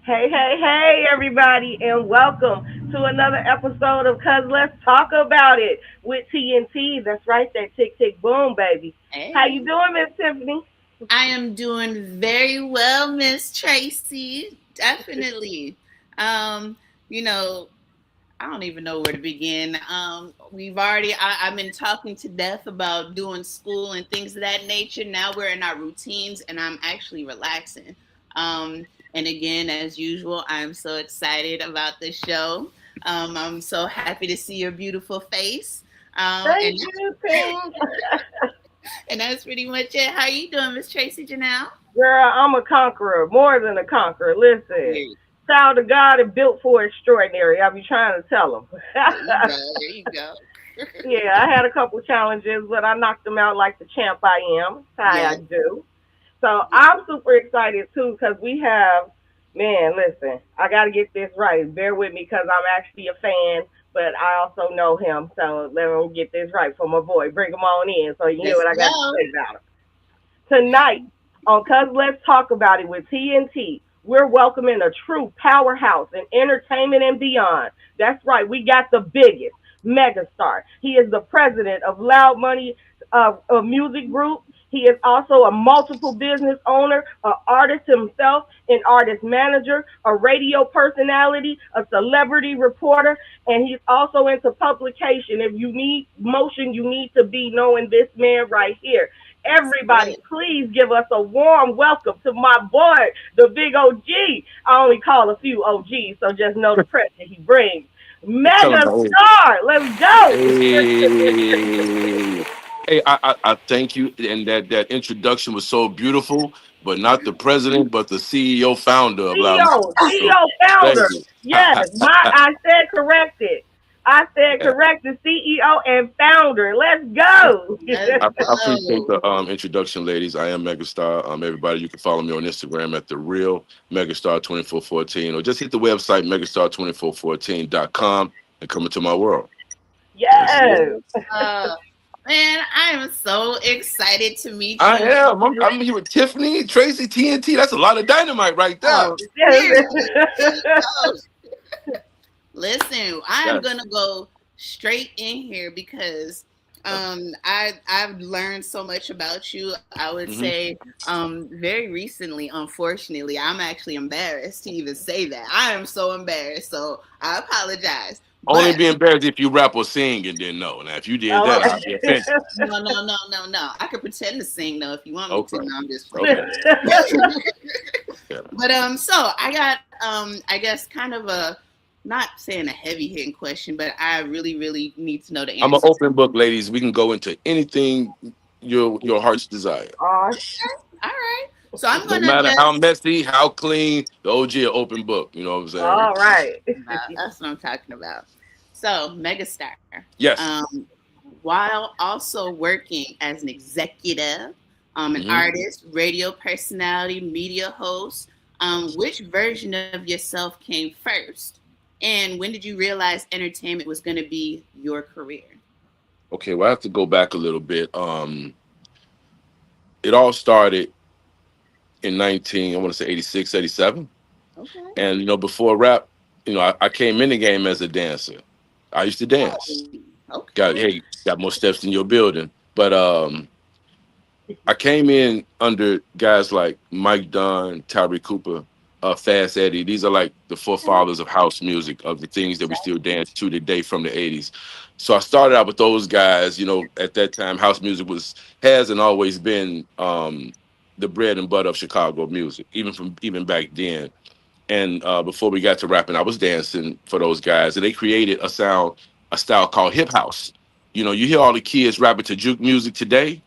Hey, hey, hey, everybody, and welcome to another episode of Cuz Let's Talk About It with TNT. That's right, that tick, tick, boom, baby. How you Hey, doing, Miss Tiffany? I am doing very well, Miss Tracy. Definitely. Um, you know, I don't even know where to begin. I've been talking to death about doing school and things of that nature. Now we're in our routines and I'm actually relaxing. And again, as usual, I'm so excited about this show. I'm so happy to see your beautiful face. And Thank you, Pink. and that's pretty much it. How you doing, Miss Tracy Janelle? Girl, I'm a conqueror, more than a conqueror. Listen, There, child of God and built for extraordinary. I'll be trying to tell them. there you go. There you go. Yeah, I had a couple challenges, but I knocked them out like the champ I am. That's how I Yes. do. So I'm super excited too because we have, man, listen, I got to get this right. Bear with me because I'm actually a fan, but I also know him. So let me get this right for my boy. Bring him on in so you hear Let's what I got to go. say about him. Tonight on Cuz Let's Talk About It with TNT, we're welcoming a true powerhouse in entertainment and beyond. That's right, we got the biggest, Megastar. He is the president of Loud Money Music Group. He is also a multiple business owner, an artist himself, an artist manager, a radio personality, a celebrity reporter, and he's also into publication. If you need motion, you need to be knowing this man right here. That's Everybody, it. please give us a warm welcome to my boy, the big OG. I only call a few OGs, so just know the pressure he brings. Tell Mega them, hey, Star, let's go. hey, I thank you. And that introduction was so beautiful, but not the president, but the CEO founder of Loud CEO, Music. So CEO thank founder. you. Yes, I said corrected. I said corrected CEO and founder. Let's go. Let's I appreciate go. the introduction, ladies. I am Megastar. Everybody, you can follow me on Instagram at the real Megastar 2414, or just hit the website megastar2414.com and come into my world. That's it. Yes. Uh, Man, I am so excited to meet I you. am. I'm here with Tiffany, Tracy, TNT. That's a lot of dynamite right there. Oh, seriously. There you Yes. go. Listen, I am Yes. gonna go straight in here because I've learned so much about you. I would hmm say very recently, unfortunately, I'm actually embarrassed to even say that. I am so embarrassed, so I apologize. Only But be embarrassed if you rap or sing and then know. Now, if you did All that, right. I'd be offended. no, no, no, no, no. I could pretend to sing though if you want me to. Okay. No, I'm just playing. Okay. Yeah. But so I got I guess kind of a not saying a heavy hitting question, but I really, really need to know the I'm an answer. open book, ladies. We can go into anything your heart's desire. Oh, All right. So I'm No gonna matter how just messy, how clean, the OG an open book. You know what I'm saying? all right. that's what I'm talking about. So Megastar, Yes. um, while also working as an executive, an hmm artist, radio personality, media host, which version of yourself came first? And when did you realize entertainment was going to be your career? Okay, well, I have to go back a little bit. It all started in 19, I want to say 86, 87. Okay. And, before rap, I came in the game as a dancer. I used to dance. Oh, okay. Got more steps in your building. But I came in under guys like Mike Dunn, Tyree Cooper, Fast Eddie. These are like the forefathers of house music, of the things that we still dance to today from the 80s. So I started out with those guys. At that time, house music has and always been the bread and butter of Chicago music, even back then. And before we got to rapping, I was dancing for those guys, and they created a style called hip house. You hear all the kids rapping to juke music today.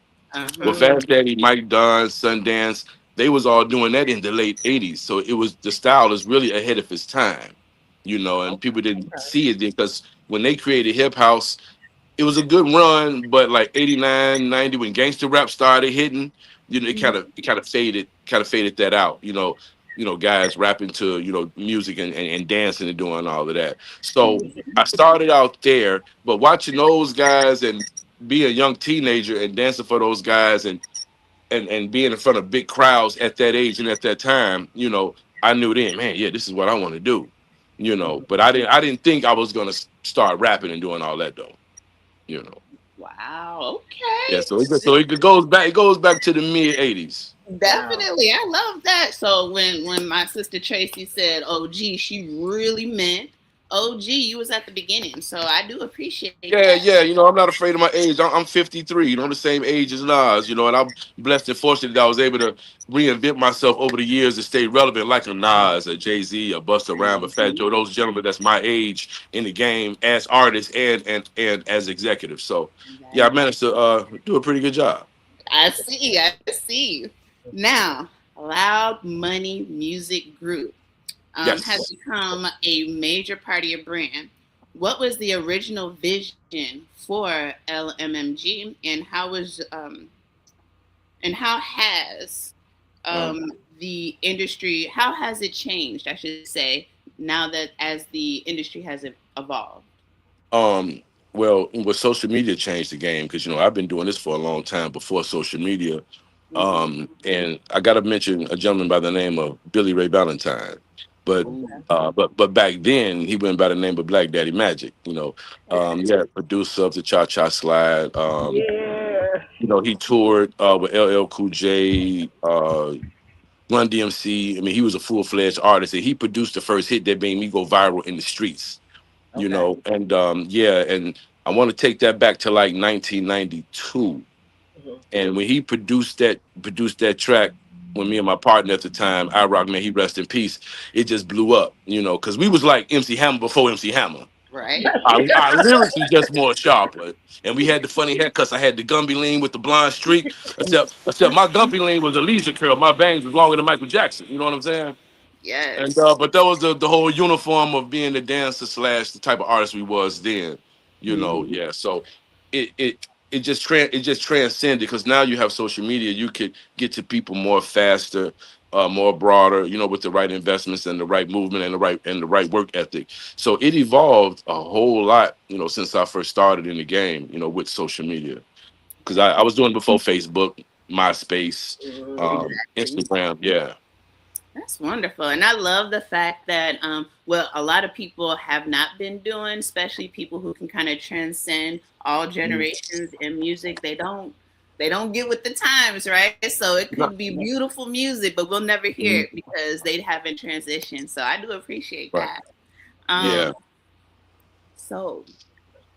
Well, Uh-huh. Fast Daddy, Mike Dunn, Sundance, they was all doing that in the late '80s. So the style is really ahead of its time, and people didn't see it because when they created hip house, it was a good run, but like '89, '90, when gangster rap started hitting, it kind of faded that out. Guys rapping to music and dancing and doing all of that. So I started out there, but watching those guys and being a young teenager and dancing for those guys and being in front of big crowds at that age and at that time, I knew then, man, yeah, this is what I want to do. But I didn't think I was gonna start rapping and doing all that though. You know. Wow. Yeah, Okay. it goes back to the mid 80s. Wow. Definitely. I love that. So when my sister Tracy said OG, she really meant OG. You was at the beginning. So I do appreciate Yeah, that. yeah, I'm not afraid of my age. I'm 53, the same age as Nas, and I'm blessed and fortunate that I was able to reinvent myself over the years to stay relevant, like a Nas, a Jay-Z, a Busta Rhymes, a Fat Joe, those gentlemen that's my age in the game as artists and as executives. So, yeah, I Right. managed to do a pretty good job. I see. I see. Now, Loud Money Music Group has Yes. become a major part of your brand. What was the original vision for LMMG, and how has Uh, the industry, how has it changed? I should say, now that as the industry has evolved. Um, well, with social media changed the game because I've been doing this for a long time before social media. Hmm. And I got to mention a gentleman by the name of Billy Ray Valentine, but Ooh, but back then he went by the name of Black Daddy Magic. Yeah, producer of the Cha Cha Slide. Yeah. He toured with LL Cool J, Run DMC. I mean, he was a full fledged artist, and he produced the first hit that made me go viral in the streets. Okay. And yeah, and I want to take that back to like 1992. Mhm. And when he produced that track, when me and my partner at the time, I Rock, man, he rest in peace, it just blew up, because we was like MC Hammer before MC Hammer. right? Our lyrics was just more sharper. And we had the funny haircuts. I had the Gumby lean with the blonde streak, except my Gumby lean was a leisure curl. My bangs was longer than Michael Jackson. You know what I'm saying? And Yes. but that was the whole uniform of being the dancer slash the type of artist we was then. Hmm. Yeah. So it just transcended because now you have social media. You could get to people more faster, more broader. With the right investments and the right movement and the right work ethic. So it evolved a whole lot. Since I first started in the game. With social media because I was doing it before Facebook, MySpace, Mhm. Exactly. Instagram. Yeah. That's wonderful. And I love the fact that, well, a lot of people have not been doing, especially people who can kind of transcend all Mhm. generations in music. They don't get with the times, right? So it could No, be beautiful music, but we'll never hear mhm. it because they haven't transitioned. So I do appreciate Right. that. Yeah. So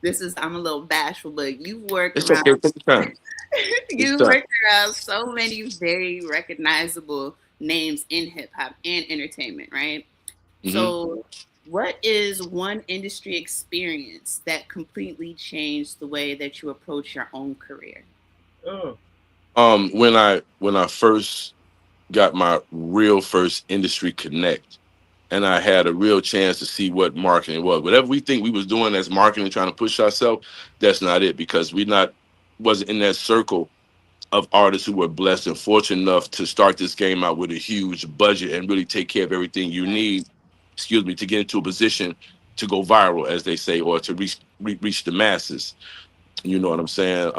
this is, I'm a little bashful, but you've worked It's okay. around Take your time. It's you time. worked around so many very recognizable names in hip hop and entertainment, right? Hmm. So, what is one industry experience that completely changed the way that you approach your own career? Mm. When I first got my real first industry connect, and I had a real chance to see what marketing was. Whatever we think we was doing as marketing, trying to push ourselves, that's not it because we not wasn't in that circle of artists who were blessed and fortunate enough to start this game out with a huge budget and really take care of everything you need, excuse me, to get into a position to go viral, as they say, or to reach the masses. You know what I'm saying?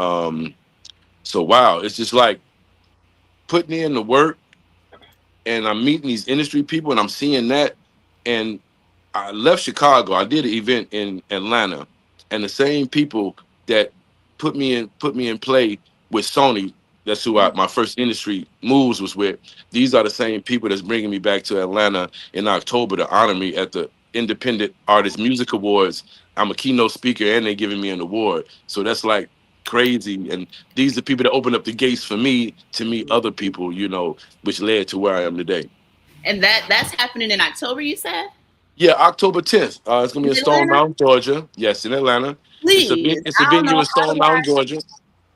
So wow, it's just like putting in the work, and I'm meeting these industry people, and I'm seeing that, and I left Chicago. I did an event in Atlanta, and the same people that put me in play with Sony. That's who my first industry moves was with. These are the same people that's bringing me back to Atlanta in October to honor me at the Independent Artist Music Awards. I'm a keynote speaker, and they're giving me an award. So that's like crazy. And these are people that opened up the gates for me to meet other people. Which led to where I am today. And that's happening in October, you said? Yeah, October 10th. It's gonna be In in Stone Atlanta? Mountain, Georgia. Yes, in Atlanta. It's a Please. it's a I don't venue know in Stone Mountain, Georgia.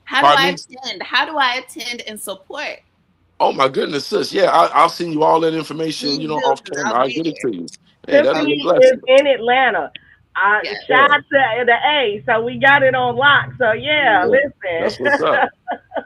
how do Pardon I me. attend? How do I attend and support? Oh my goodness, sis. Yeah, I'll send you all that information. Please do, Off because camera. I'll I'll be get it to you. Hey, that'd be a Tiffany is blessing. in Atlanta. there. Shout Yeah, out to the A. So we got it on lock. So yeah, yeah. That's listen. what's up.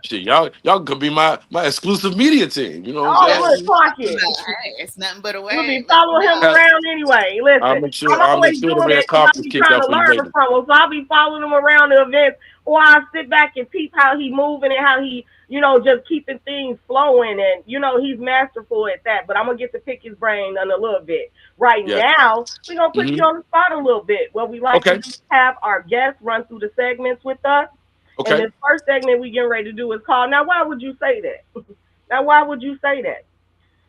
Shit, y'all could be my exclusive media team. You know what I'm Oh, That's saying? look, what clock I'm talking it. about. Hey, it's nothing but a We'll word. be Let me following him know. around anyway. I'll Listen, make sure I'm I'll make always sure the doing red that because I carpet's be kicked trying out to for you learn later. from him. So I'll be following him around the events or I sit back and peep how he moving and how he, just keeping things flowing, and he's masterful at that. But I'm gonna get to pick his brain in a little bit. Right Yeah. now, we're gonna put you Hmm. on the spot a little bit. What we like to Okay. do is have our guests run through the segments with us. And Okay. this first segment we getting ready to do is called Now Why Would You Say That? Now why would you say that?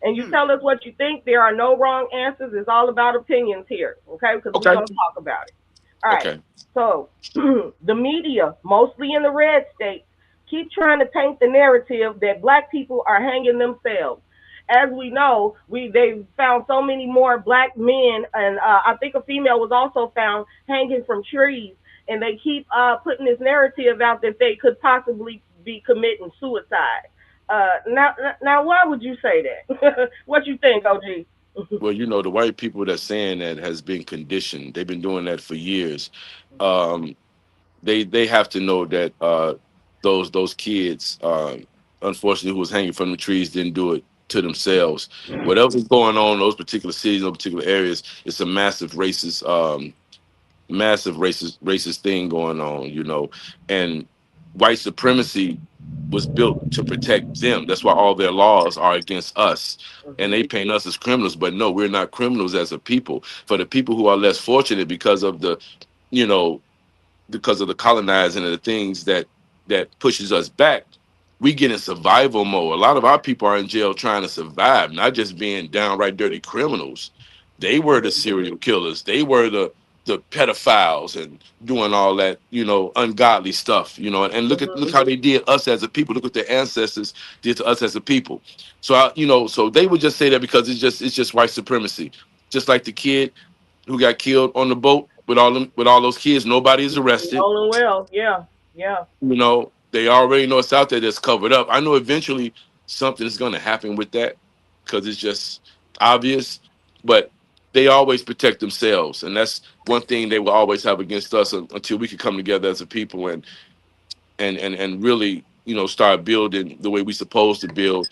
And you Hmm. tell us what you think. There are no wrong answers. It's all about opinions here, okay? Because we're Okay. going to talk about it. All right. Okay. So the media, mostly in the red states, keep trying to paint the narrative that black people are hanging themselves. As we know, they found so many more black men, and I think a female was also found hanging from trees. And they keep putting this narrative out that they could possibly be committing suicide. Now, why would you say that? What you think, OG? Well, the white people that's saying that has been conditioned. They've been doing that for years. Um, they have to know that those kids, unfortunately, who was hanging from the trees, didn't do it to themselves. Whatever's going on in those particular cities, those particular areas, it's a massive racist thing going on, and white supremacy was built to protect them. That's why all their laws are against us, and they Mhm. paint us as criminals. But no, we're not criminals as a people. For the people who are less fortunate because of you know the colonizing and the things that pushes us back, we get in survival mode. A lot of our people are in jail trying to survive, not just being downright dirty criminals. They were the serial killers. They were the pedophiles and doing all that, ungodly stuff, and look Mhm. how they did us as a people. Look what their ancestors did to us as a people. So so they would just say that because it's just white supremacy. Just like the kid who got killed on the boat with all those kids. Nobody is arrested. Rolling well. Yeah. Yeah. They already know it's out there that's covered up. I know eventually something is going to happen with that because it's just obvious, but they always protect themselves, and that's one thing they will always have against us until we can come together as a people and really start building the way we supposed to build.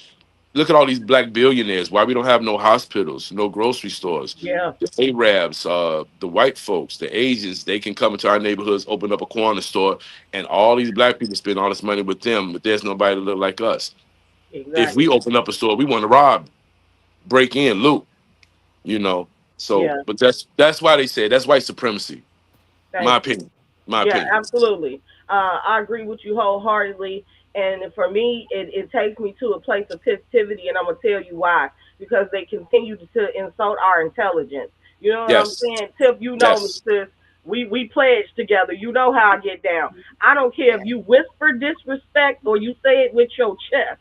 Look at all these black billionaires. Why we don't have no hospitals, no grocery stores? Yeah. The Arabs, the white folks, the Asians, they can come into our neighborhoods, open up a corner store, and all these black people spend all this money with them, but there's nobody to look like us. If we Exactly. open up a store, we want to rob, break in, loot, you know. So, Yeah. but that's why they say that's white supremacy. My Thank you. opinion. My Yeah, opinion. absolutely. I agree with you wholeheartedly. And for me, it takes me to a place of positivity, and I'm gonna tell you why. Because they continue to insult our intelligence. You know what I'm Yes. saying? Tip, you know me, Yes. sis. We pledge together. You know how I get down. I don't care if Yeah. you whisper disrespect or you say it with your chest.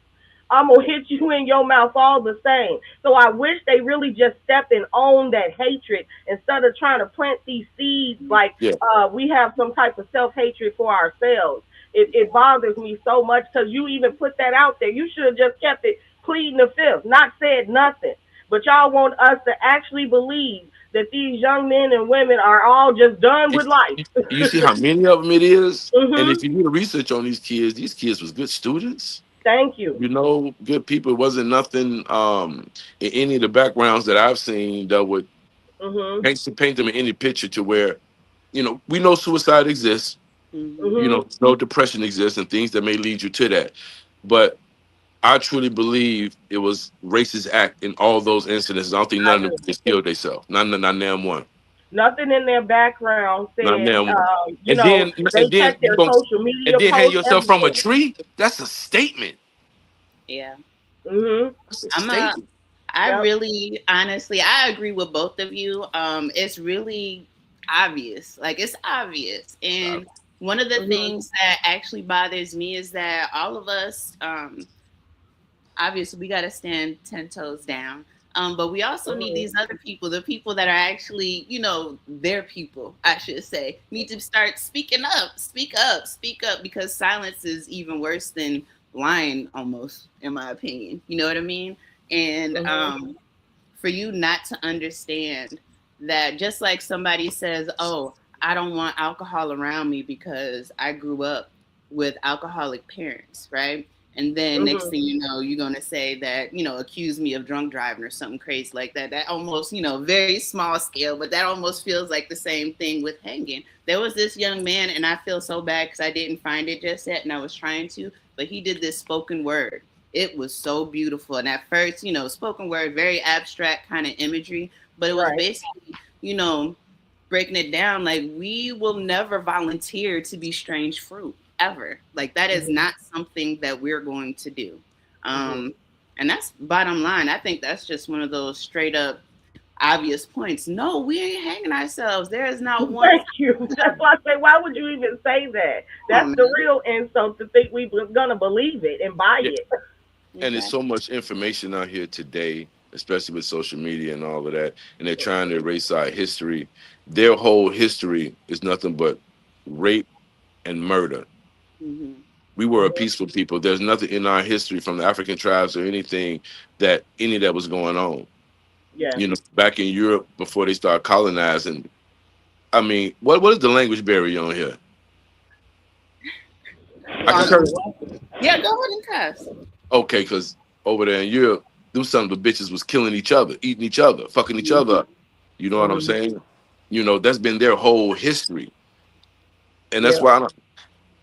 I'm gonna hit you in your mouth all the same. So I wish they really just step and own that hatred instead of trying to plant these seeds like Yeah. we have some type of self hatred for ourselves. It bothers me so much because you even put that out there. You should have just kept it pleading the fifth, not said nothing. But y'all want us to actually believe that these young men and women are all just done with If, life. you see how many of them it is, and if Mhm. you do the research on these kids was good students. Thank you. Good people. It wasn't nothing in any of the backgrounds that I've seen that would Mhm. paint them in any picture to where, we know suicide exists, Hmm. Mhm. no depression exists and things that may lead you to that. But I truly believe it was racist act in all those incidents. I don't think I none of do. them just killed themselves. Not damn one. Nothing in their background Not said, damn one. And then they checked their social and media then hang posts, yourself from a everything. tree. That's a statement. Yeah. Mhm. That's a I'm a statement. I Yep. really honestly I agree with both of you. It's really obvious. Like it's obvious. And one of the Mhm. things that actually bothers me is that all of us, obviously we got to stand 10 toes down, but we also need Mhm. these other people, the people that are actually, their people, I should say, need to start speaking up, speak up, because silence is even worse than lying, almost, in my opinion. You know what I mean? And Mhm. for you not to understand that, just like somebody says, oh, I don't want alcohol around me because I grew up with alcoholic parents, right? And then next Mhm. thing you know, you're gonna say that, accuse me of drunk driving or something crazy like that. That almost, very small scale, but that almost feels like the same thing with hanging. There was this young man, and I feel so bad because I didn't find it just yet, and I was trying to, but he did this spoken word. It was so beautiful. And at first, spoken word, very abstract kind of imagery, but it was Right. basically, you know, breaking it down, like we will never volunteer to be strange fruit ever. Like that is Mhm. not something that we're going to do. Mhm. Um, and that's bottom line. I think that's just one of those straight up obvious points. No, we ain't hanging ourselves. There is not one. Thank you. That's why I say, why would you even say that? Oh That's the man, real insult to think we're gonna believe it and buy Yeah. it. And there's so exactly. much information out here today, especially with social media and all of that, and they're trying to erase our history. Their whole history is nothing but rape and murder. Hmm. We were a Mhm. peaceful people. There's nothing in our history from the African tribes or anything that any of that was going on. Yeah. Back in Europe before they started colonizing. I mean, what is the language barrier on here? I can On turn. What? yeah, go ahead and cuss. Okay, because over there in Europe, them sons of bitches was killing each other, eating each other, fucking each other Mhm. up. You know what I'm Mhm. saying? That's been their whole history, and that's Yeah. why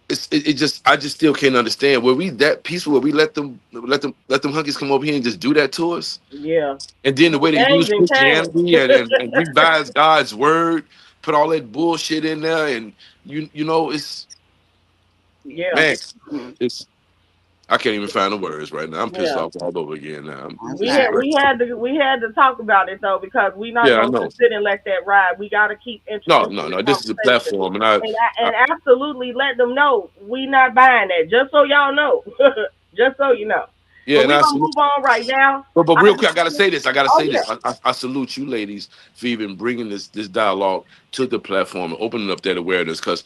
it just I just still can't understand. Were we that peaceful? Where we let them hunkies come over here and just do that to us? Yeah. And then the way they use Changing times. Christianity and revise God's word, put all that bullshit in there, and it's Yeah. Yeah. man, Mhm. it's I can't even find the words right now. I'm pissed Yeah. off all over again now. I'm This We is had sorry. we crazy. had to we had to talk about it though because we're not Yeah, I gonna know. just sit and let that ride. We got to keep No, introducing no, the no. This is a conversation platform, and and I absolutely let them know we not buying that. Just so y'all know, just so you know. yeah, But and we I gonna salute. move on right now. But I real quick, I gotta just, say this. I gotta oh say this. yeah, I salute you, ladies, for even bringing this dialogue to the platform and opening up that awareness, because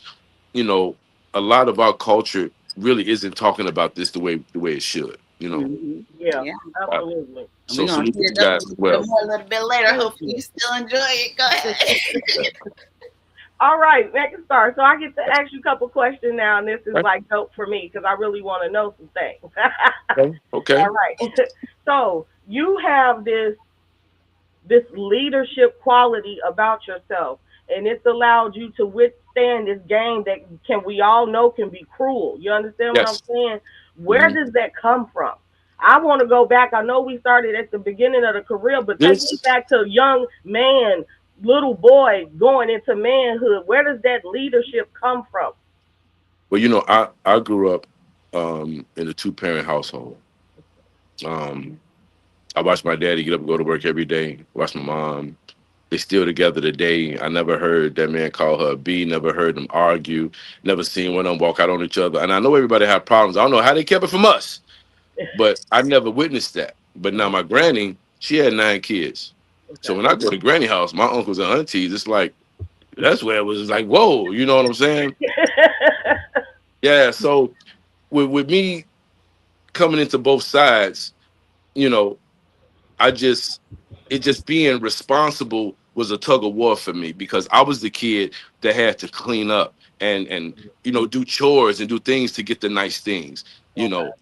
you know a lot of our culture really isn't talking about this the way it should. Hmm. yeah, Yeah. Uh, absolutely. And we're so gonna salute heat you it up a guys as little bit well. more a little bit later. Thank Hopefully you. you still enjoy it. Go ahead. All right, Megastar. So I get to ask you a couple questions now, and this is Okay. like dope for me because I really want to know some things. Okay. Okay. All right. So you have this leadership quality about yourself, and it's allowed you to withstand this game that can we all know can be cruel. You understand what I'm Yes. saying? Where Mhm. does that come from? I want to go back. I know we started at the beginning of the career, but take me This. back to young man, little boy going into manhood. Where does that leadership come from? Well, I grew up in a two-parent household. Um, I watched my daddy get up and go to work every day. Watched my mom. They still together today. I never heard that man call her a B. Never heard them argue. Never seen one of them walk out on each other. And I know everybody had problems. I don't know how they kept it from us, but I never witnessed that. But now Mhm. my granny, she had 9 kids. So Okay. when I go to granny house, my uncles and aunties, it's like that's where it was like, whoa, you know what I'm saying? Yeah. So with me coming into both sides, you know, I just it just being responsible was a tug of war for me because I was the kid that had to clean up and do chores and do things to get the nice things. You Okay. know,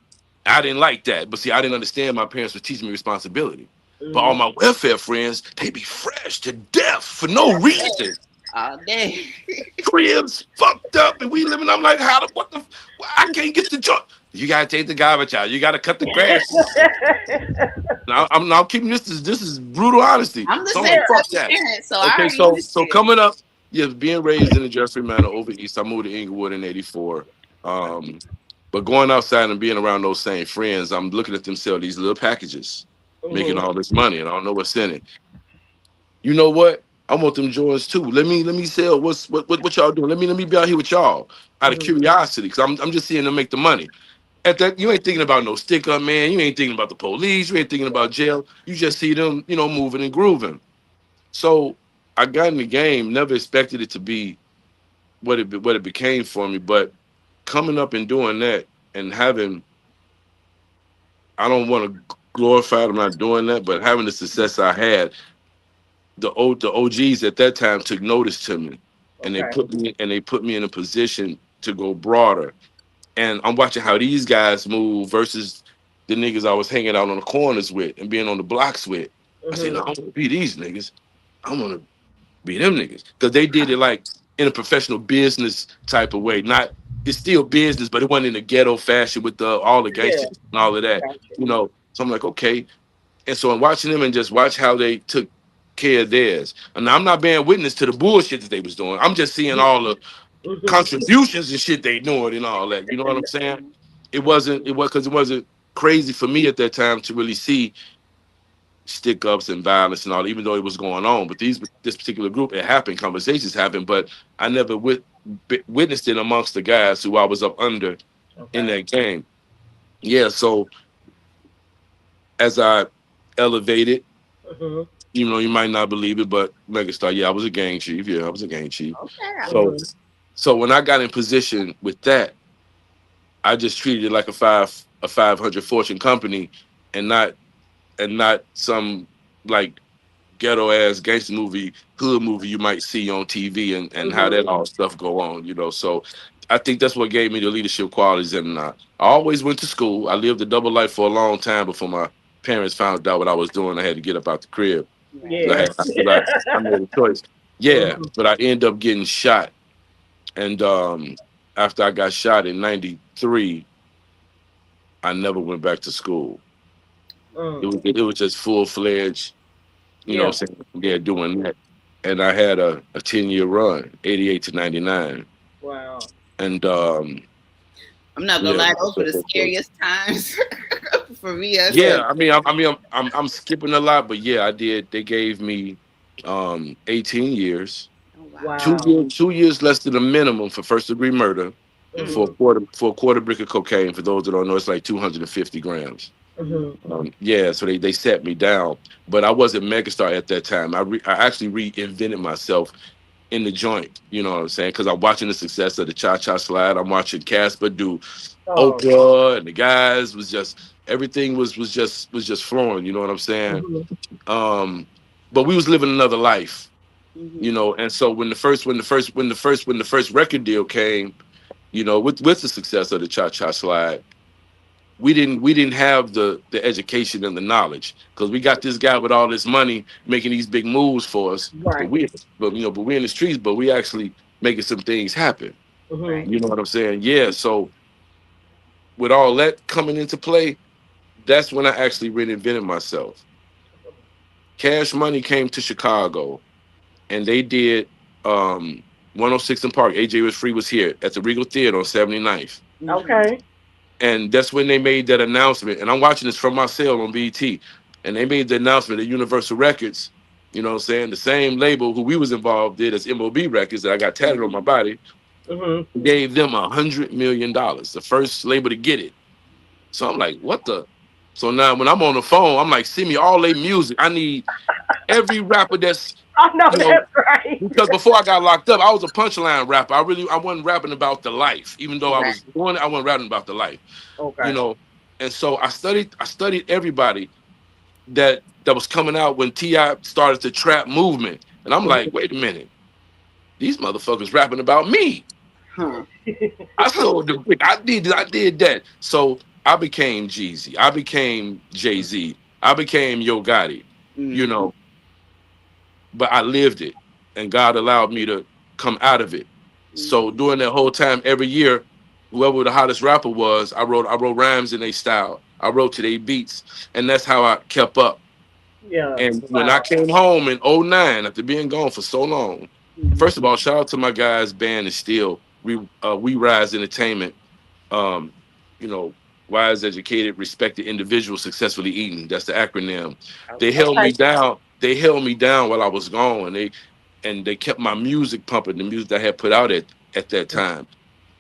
I didn't like that, but see, I didn't understand my parents were teaching me responsibility. But all Mhm. my welfare friends, they be fresh to death for no reason. All day. Cribs fucked up, and we living. I'm like, how the what the? I can't get the joint. You gotta take the garbage out. You gotta cut the grass. Now I'm keeping this is brutal honesty. I'm the So I'm same like, Yeah. fuck type of that. parent, so I Okay, already so understand. coming up, yeah, being raised in the Jeffrey Manor over east, I moved to Inglewood in '84. Um, but going outside and being around those same friends, I'm looking at them sell these little packages, making Mhm. all this money, and I don't know what's in it. You know what? I want them joints too. Let me sell. What y'all doing? Let me be out here with y'all out of Mhm. curiosity, because I'm just seeing them make the money. At that, you ain't thinking about no stick up, man. You ain't thinking about the police. You ain't thinking about jail. You just see them, moving and grooving. So I got in the game, never expected it to be what it became for me. But coming up and doing that and having, I don't want to glorify it, I'm not doing that, but having the success I had, the OGs at that time took notice to me, and they Okay. put me in a position to go broader. and I'm watching how these guys move versus the niggas I was hanging out on the corners with and being on the blocks with. I said, no, Mhm. I want to be these niggas. I want to be them niggas because they did it like in a professional business type of way. Not it's still business, but it wasn't in a ghetto fashion with the all the gangster Yeah. shit and all of that. Gotcha. So I'm like, okay. And so I'm watching them and just watch how they took care of theirs. And I'm not being witness to the bullshit that they was doing. I'm just seeing all the Mhm. contributions and shit they doing and all that. You know what I'm saying? It wasn't crazy for me at that time to really see stick ups and violence and all, even though it was going on. But this particular group, it happened, conversations happened, but I never witnessed it amongst the guys who I was up under in Okay. that game. Yeah, so as I elevated, Mhm. you might not believe it, but Megastar, yeah, I was a gang chief. Yeah, I was a gang chief. Okay. So Mhm. so when I got in position with that, I just treated it like a 500 fortune company and not some like ghetto ass gangster movie, hood movie you might see on TV and how that Mhm. all stuff go on. So I think that's what gave me the leadership qualities. And I always went to school. I lived a double life for a long time before my parents found out what I was doing. I had to get up out the crib. Right. 'Cause Yeah. I made a choice. Yeah, Mhm. but I ended up getting shot. And after I got shot in '93, I never went back to school. Mm. It was just full fledged, Yeah. saying, yeah, doing that. And I had a 10-year run, 88 to 99. Wow. Mm. And I'm not gonna yeah, lie, those were the scariest times for me as Yeah. a. yeah. I'm skipping a lot, but yeah, I did. They gave me 18 years, Oh wow. two Wow. years, 2 years less than the minimum for first degree murder, and Mm. Mhm. for a quarter brick of cocaine. For those that don't know, it's like 250 grams. Mm. Mhm. Yeah, so they set me down, but I wasn't megastar at that time. I actually reinvented myself in the joint. You know what I'm saying? Because I'm watching the success of the Cha Cha Slide. I'm watching Casper do Oh. Oprah, and the guys was just everything was just flowing. You know what I'm saying? Mhm. Um, but we was living another life. Mhm. And so when the first record deal came, with the success of the Cha Cha Slide, we didn't have the education and the knowledge because we got this guy with all this money making these big moves for us, but Right. we're in the streets, but we actually making some things happen. Mhm. Right. You know what I'm saying? Yeah. So with all that coming into play, that's when I actually reinvented myself. Cash Money came to Chicago and they did 106 in Park. AJ was free was here at the Regal Theater on 79th. Mhm. Okay. And that's when they made that announcement. And I'm watching this from my cell on BT. And they made the announcement that Universal Records, you know what I'm saying, the same label who we was involved did as MOB Records that I got tatted on my body, Mhm. gave them $100 million, the first label to get it. So I'm like, what the? So now when I'm on the phone, I'm like, send me all their music. I need every rapper that's, I know you know, that's right. because before I got locked up, I was a punchline rapper. I wasn't rapping about the life. Even though I Right. was doing it, I wasn't rapping about the life. you Okay. know. And so I studied everybody that was coming out when Ti started the trap movement, and I'm like, Mhm. wait a minute, these motherfuckers rapping about me. Huh. I sold the brick. I did that. So I became Jeezy. I became Jay Z. I became Yo Gotti. You Mm. know, but I lived it, and God allowed me to come out of it. So Mhm. during that whole time, every year, whoever the hottest rapper was, I wrote rhymes in their style. I wrote to their beats, and that's how I kept up. Yeah. And when I Wow. came home in '09, after being gone for so long, Mhm. first of all, shout out to my guys, band is still we rise entertainment. Um, you know, wise, educated, respected individuals successfully eating. That's the acronym. They Okay. held Okay. me down. They held me down while I was gone. They kept my music pumping, the music I had put out at that time.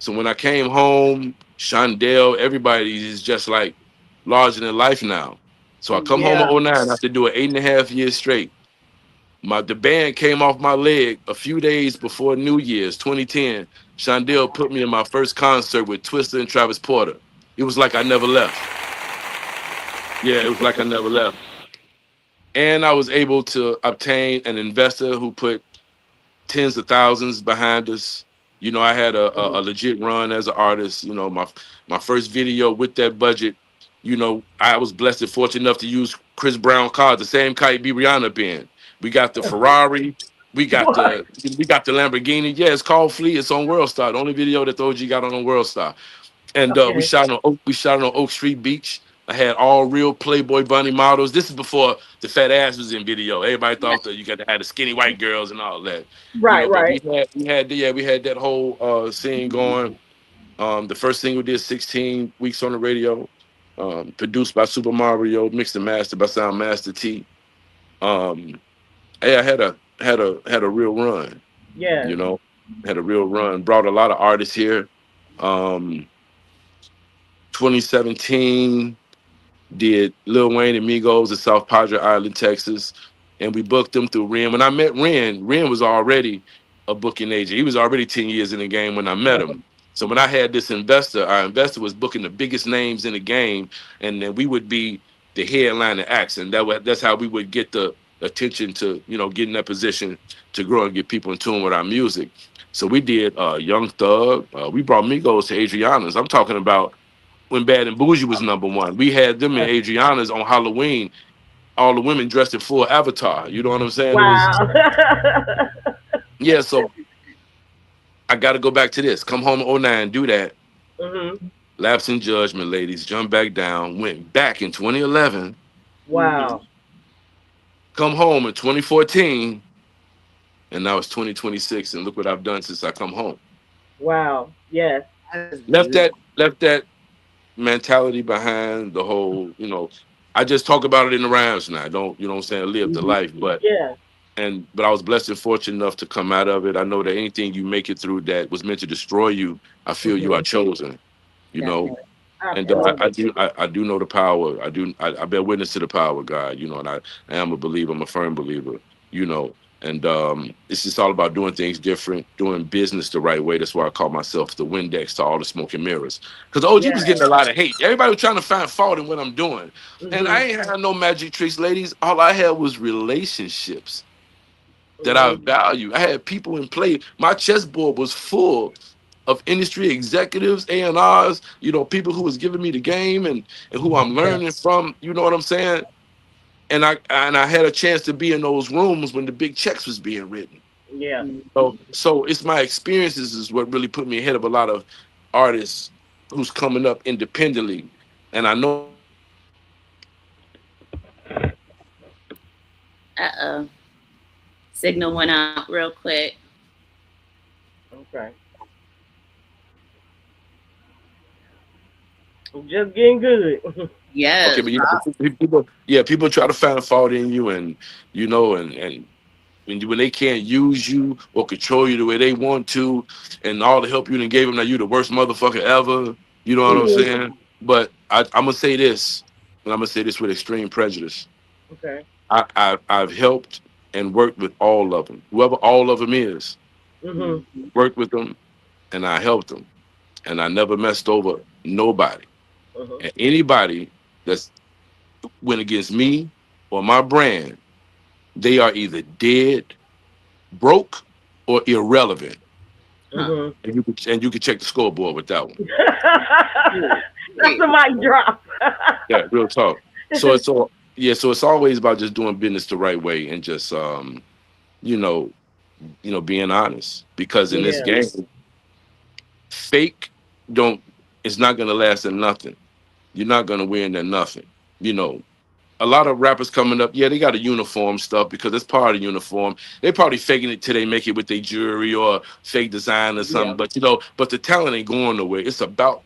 So when I came home, Shondell, everybody is just like larger than life now. So I come home in Yeah. '09 after doing 8.5 years straight. The band came off my leg a few days before New Year's 2010. Shondell put me in my first concert with Twister and Travis Porter. It was like I never left. Yeah, it was like I never left. And I was able to obtain an investor who put tens of thousands behind us. You know, I had Mhm. a legit run as an artist. You know, my first video with that budget. You know, I was blessed and fortunate enough to use Chris Brown cars, the same car he beat Rihanna up in. We got the Ferrari, What? we got the Lamborghini. Yeah, it's called Fleet. It's on World Star. The only video that the OG got on World Star. And Okay. we shot it on Oak Street Beach. I had all real Playboy Bunny models. This is before the fat ass was in video. Everybody thought that you got to have the skinny white girls and all that, you Right, know. But right. we had that whole scene going. The first thing we did, 16 weeks on the radio, produced by Super Mario, mixed and mastered by Sound Master T. Um, hey, I had a real run, you Yes. know, had a real run. Brought a lot of artists here. Um, 2017 did Lil Wayne and Migos in South Padre Island, Texas, and we booked them through Ren. When I met Ren was already a booking agent. He was already 10 years in the game when I met him. So when I had this investor, our investor was booking the biggest names in the game, and then we would be the headline acts, and that's how we would get the attention to get in that position to grow and get people in tune with our music. So we did Young Thug. We brought Migos to Adriana's. I'm talking about when Bad and Bougie was number one. We had them in Yes. Adriana's on Halloween. All the women dressed in full Avatar. You know what I'm saying? It was Wow. yeah. So I got to go back to this. Come home in '09, do that. Mhm. Lapse in judgment, ladies. Jump back down. Went back in 2011. Wow. Come home in 2014, and now it's 2026. And look what I've done since I come home. Wow. Yes. That is Left beautiful. that mentality behind the whole. I just talk about it in the rounds now. I don't what I'm saying, live the life, Yes. but I was blessed and fortunate enough to come out of it. I know that anything you make it through that was meant to destroy you, I feel you are Mhm. chosen. You know, Definitely. and Absolutely. I do know the power. I bear witness to the power of God. And I am a believer. I'm a firm believer. You know, and it's just all about doing things different, doing business the right way. That's why I call myself the Windex to all the smoke and mirrors. Because OG was Yes. getting a lot of hate. Everybody was trying to find fault in what I'm doing, and I Mhm. ain't had no magic tricks, ladies. All I had was relationships that I Mhm. value. I had people in play. My chessboard was full of industry executives, A&Rs, people who was giving me the game and who I'm Yeah. learning from. You know what I'm saying? And I had a chance to be in those rooms when the big checks was being written. Yeah. So it's my experiences is what really put me ahead of a lot of artists who's coming up independently. And I know that I'm not the only one. Uh-oh. Signal went out real quick. Okay. Just getting good. Okay, Yes. but people try to find fault in you, and and when they can't use you or control you the way they want to, and all the help you done gave them, now you the worst motherfucker ever. You know what I'm Mhm. saying? But I'm gonna say this, and I'm gonna say this with extreme prejudice. Okay. I've helped and worked with all of them, whoever all of them is. Mhm. Worked with them, and I helped them, and I never messed over nobody. Mhm. And anybody that's went against me or my brand, they are either dead, broke, or irrelevant. Huh. Mhm. And you can check the scoreboard with that one. Period. That's Period. a mic drop. Yeah, real talk. So it's always about just doing business the right way and just you know, being honest. Because in this Yeah. game, fake don't it's not gonna last in nothing. You're not gonna win in nothing. You know, a lot of rappers coming up, yeah, they got a uniform stuff because it's part of the uniform. They probably faking it till they make it with their jewelry or fake design or Yeah. something. But the talent ain't going nowhere. It's about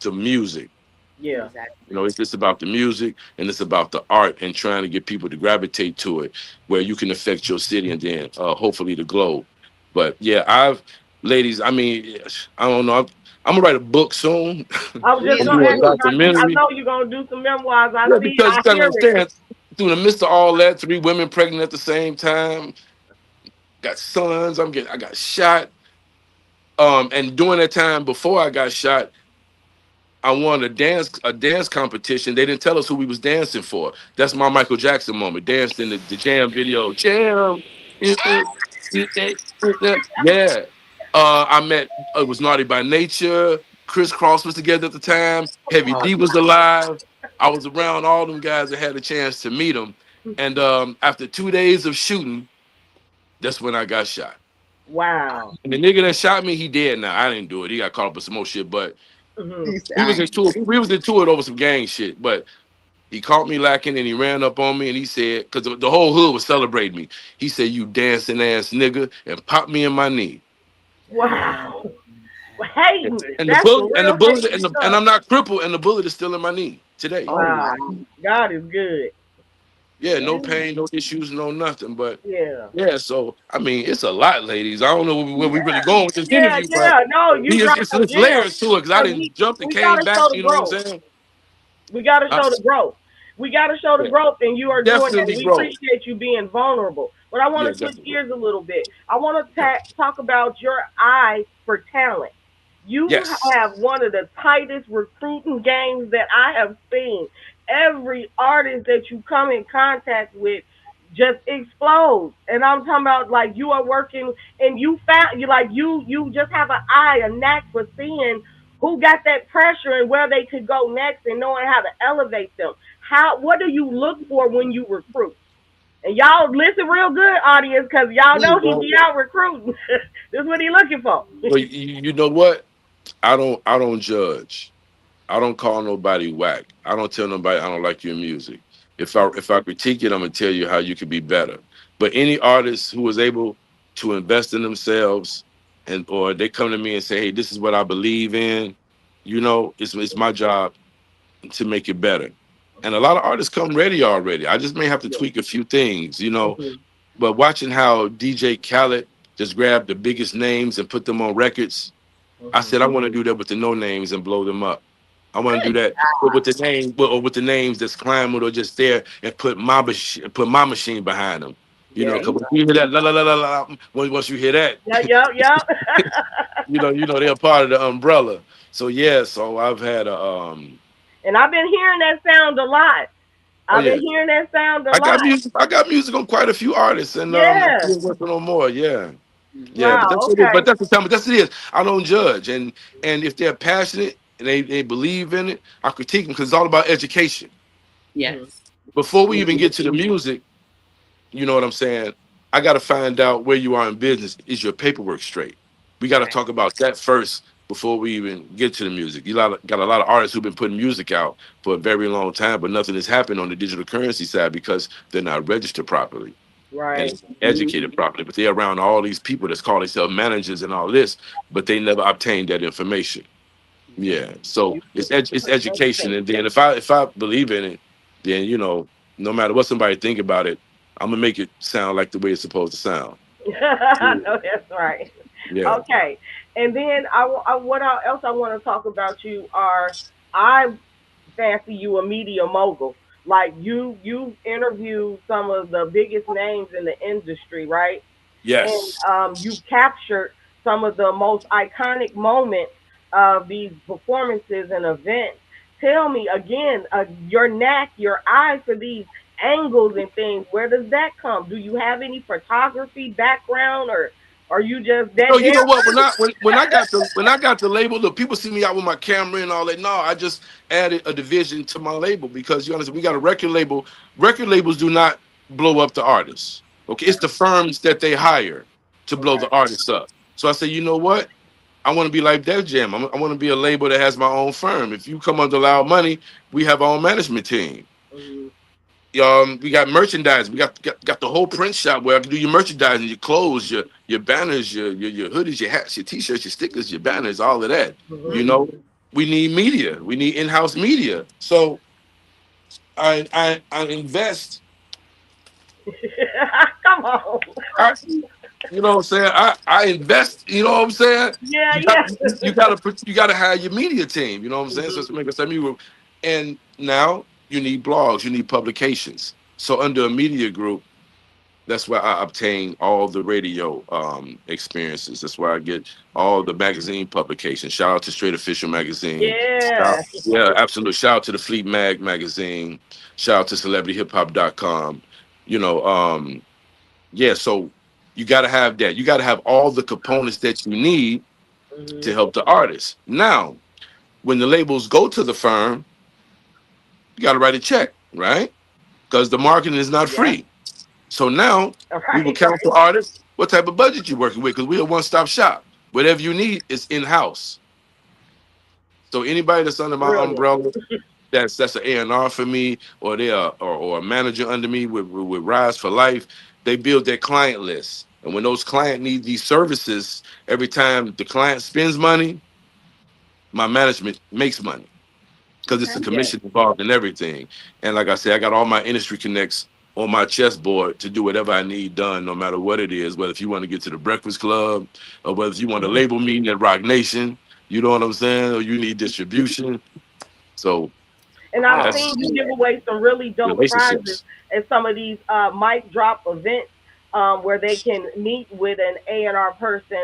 the music. Yeah. Exactly. It's just about the music and it's about the art and trying to get people to gravitate to it where you can affect your city and then hopefully the globe. But yeah, ladies, I mean, I don't know. I'm gonna write a book soon. I was just Please and gonna do a ask do. you. I documentary. know you're gonna do some memoirs. I Yeah, see. because I you gotta hear it. understand, through the midst of all that, three women pregnant at the same time, got sons. I got shot. And during that time before I got shot, I won a dance competition. They didn't tell us who we was dancing for. That's my Michael Jackson moment. Danced in the Jam video. Jam. Yeah. I met it was Naughty by Nature. Chris Cross was together at the time. Heavy Oh, D was alive. I was around all them guys that had a chance to meet them. And after 2 days of shooting, that's when I got shot. wow. And the nigga that shot me, he dead now. I didn't do it. He got caught up with some more shit, but Hmm. He said, we I was ain't. into it. We was into it over some gang shit. But he caught me lacking and he ran up on me and he said, because the whole hood was celebrating me. He said, "You dancing ass nigga," and popped me in my knee. Wow. Hating. And the That's bullet and the real bullet hating and stuff. I'm not crippled and the bullet is still in my knee today. Oh Wow. wow. God is good. Yeah, no Yeah. pain, no issues, no nothing. But Yeah. yeah, so I mean, it's a lot, ladies. I don't know where we really going with this Yeah, interview, but yeah. No, you dropped some it's gems. layers to it because I Because didn't jump and we came gotta back. show the You know what I'm growth. saying? We gotta I, show the growth. We gotta show the yeah, growth, and you are doing that. definitely, We bro. appreciate you being vulnerable. But I want Yeah, to switch definitely. gears a little bit. I want to Okay. talk about your eye for talent. You Yes. have one of the tightest recruiting games that I have seen. Every artist that you come in contact with just explodes. And I'm talking about like you are working and you found you like you just have an eye, a knack for seeing who got that pressure and where they could go next and knowing how to elevate them. How what do you look for when you recruit? And y'all listen real good, audience, because y'all Please, know he bro. be out recruiting. This is what he looking for. Well, you know what? I don't judge. I don't call nobody whack. I don't tell nobody I don't like your music. If I critique it, I'm gonna tell you how you could be better. But any artist who is able to invest in themselves and or they come to me and say, "Hey, this is what I believe in," it's my job to make it better. And a lot of artists come ready already. I just may have to Yeah. tweak a few things. Mhm. But watching how DJ Khaled just grabbed the biggest names and put them on records, I Mhm. said I want to do that with the no names and blow them up. I want to do Hey. that with the names, or with the names that's climbing or just there, and put my machine behind them. There Because you when go. you hear that la la la la la, once you hear that, Yeah, yeah, yeah. they're part of the umbrella. So yeah, so I've had a And I've been hearing that sound a lot. oh I've yeah, been hearing that sound a I lot. got music. I got music on quite a few artists, and I'm Yeah. still working on more. Yeah. Yeah, but that's Wow. what it is. But Okay. that's the time. But that's what it is. I don't judge, and if they're passionate and they believe in it, I critique them because it's all about education. Mhm. Yes. Before we even get to the music, you know what I'm saying? I got to find out where you are in business. Is your paperwork straight? We got to Right. talk about that first before we even get to the music. Got a lot of artists who've been putting music out for a very long time, but nothing has happened on the digital currency side because they're not registered properly and Right. Mhm. educated properly. But they're around all these people that's call themselves managers and all this, but they never obtained that information. Yeah. So You it's education, educate. and then if I believe in it, then no matter what somebody think about it, I'm gonna make it sound like the way it's supposed to sound. I know that's right. Yeah. Okay. And then what else I want to talk about you are I fancy you a media mogul. Like you interview some of the biggest names in the industry, right? And Yes. you captured some of the most iconic moments of these performances and events. Tell me again, your knack, your eye for these angles and things. Where does that come? Do you have any photography background, or are you just that No, you damn know what? When I good? when I got the label, look, people see me out with my camera and all that. No, I just added a division to my label because you understand we got a record label. Record labels do not blow up the artists. Okay, it's the firms that they hire to blow Okay. the artists up. So I say, you know what? I want to be like Def Jam. I want to be a label that has my own firm. If you come under Loud Money, we have our own management team. Mm-hmm. We got merchandise. We got the whole print shop where I can do your merchandising, your clothes, your banners, your hoodies, your hats, your t-shirts, your stickers, your banners, all of that. You Mm-hmm. know, we need media. We need in-house media. So I invest. Come on. I You know what I'm saying? I invest. You know what I'm saying? Yeah, You got yeah. you gotta have your media team. You know what I'm saying? So Mm-hmm. to make a semi group, and now you need blogs, you need publications. So under a media group, that's where I obtain all the radio experiences. That's where I get all the magazine publications. Shout out to Straight Official Magazine. Yeah. Yeah, absolute. Shout out to the Fleet Magazine. Shout out to CelebrityHipHop.com. You know, yeah. So You got to have that. You got to have all the components that you need to Mhm. help the artist. Now, when the labels go to the firm, you got to write a check, right? Because the marketing is not Yeah. free. So now we will Right. counsel artists what type of budget you're working with because we're a one-stop shop. Whatever you need is in-house. So anybody that's under my Brilliant. umbrella, that's an A&R for me, or they are or a manager under me with Rise for Life, they build their client list. And when those clients need these services, every time the client spends money, my management makes money because it's a Okay. Yes. commission involved in everything. And like I said, I got all my industry connects on my chessboard to do whatever I need done, no matter what it is. Whether if you want to get to the Breakfast Club, or whether if you want a label meeting at Rock Nation, you know what I'm saying, or you need distribution. So And I've Oh, that's seen you give good. away some really dope prizes relationships. at some of these mic drop events where they can meet with an A&R person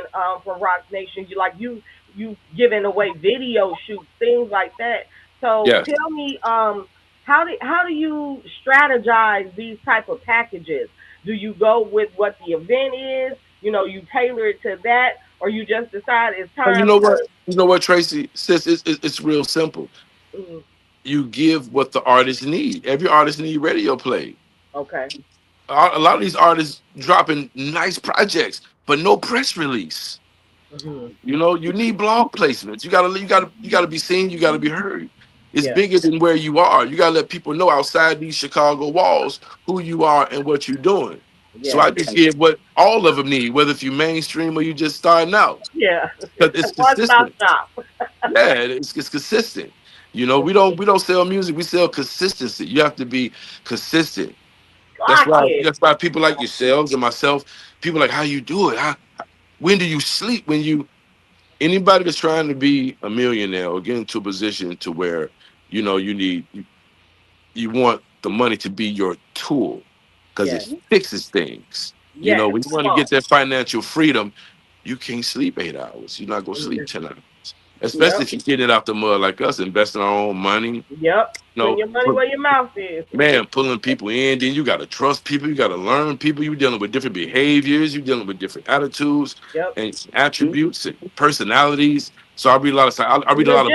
from Rock Nation. You giving away video shoots, things like that. So Yes. tell me, how do you strategize these type of packages? Do you go with what the event is? You tailor it to that, or you just decide it's Oh, you time know what? to. You know what, Tracy? Sis, it's real simple. Mm, You give what the artist need. Every artist need radio play. okay. A lot of these artists dropping nice projects, but no press release. Hmm. You know, you need blog placements. You gotta be seen. You gotta be heard. It's Yeah. bigger than where you are. You gotta let people know outside these Chicago walls who you are and what you're doing. So Yeah. I just give what all of them need, whether if you mainstream or you just starting out, Yeah. because it's One stop consistent. shop. Yeah, it's consistent. You know, we don't sell music. We sell consistency. You have to be consistent. That's Clock why it. that's why people like yourselves and myself, people like how you do it. When do you sleep? When you anybody that's trying to be a millionaire or get into a position to where you want the money to be your tool because it Yes. fixes things. You know, Yes. when you Come want to on. get that financial freedom, you can't sleep 8 hours. You're not gonna sleep 10 hours. Especially Yep. if you get it out the mud like us, investing our own money. Yep. You Putting know, your money where your mouth is. man, pulling people in, then you gotta trust people, you gotta learn people, you're dealing with different behaviors, you're dealing with different attitudes Yep. and attributes and personalities. So I read And a lot of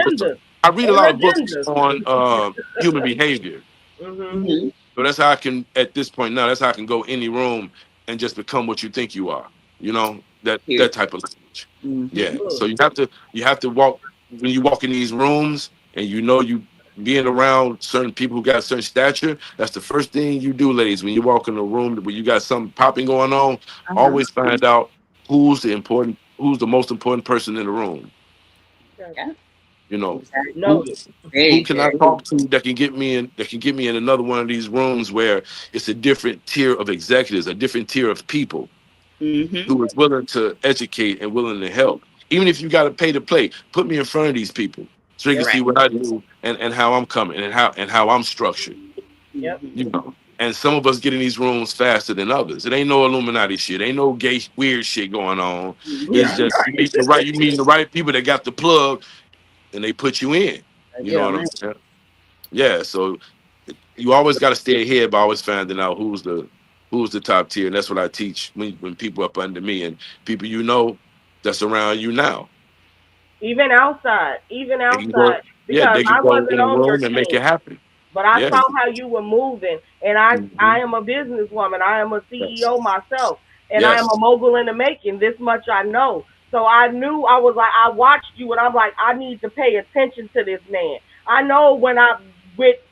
books. agendas. I read a And lot of books agendas. on human behavior. Mhm. Mm-hmm. So that's how I can at this point now, that's how I can go any room and just become what you think you are. You know, that Period. type of language. Mm-hmm. Yeah. Mm. So you have to walk when you walk in these rooms and you know you being around certain people who got certain stature, that's the first thing you do, ladies. When you walk in a room where you got something popping going on, Uh-huh. always find out who's the most important person in the room. Okay. Yeah. You know, Exactly. who Noted. who Very, can I very. talk to that can get me in another one of these rooms where it's a different tier of executives, a different tier of people Mm-hmm. who is willing to educate and willing to help. Even if you got to pay to play, put me in front of these people so they can Yep. see Right. what I do and how I'm coming and how I'm structured. Yep. Mm-hmm. You know. And some of us get in these rooms faster than others. It ain't no Illuminati shit. Ain't no gay weird shit going on. Mm-hmm. It's Yeah. just you meet the right people that got the plug and they put you in. That's You know Yeah. what I'm right. saying? Yeah. So you always got to stay ahead by always finding out who's the top tier, and that's what I teach when people up under me and people that's around you now. Even outside. Even They can go, outside. yeah, Because they can I go in wasn't a on your room and make team. it happen. But I Yeah. saw how you were moving, and I Mhm. am a businesswoman. I am a Yes. CEO myself, and I am a Yes. mogul in the making. This much I know. So I knew I was like I watched you, and I'm like I need to pay attention to this man. I know when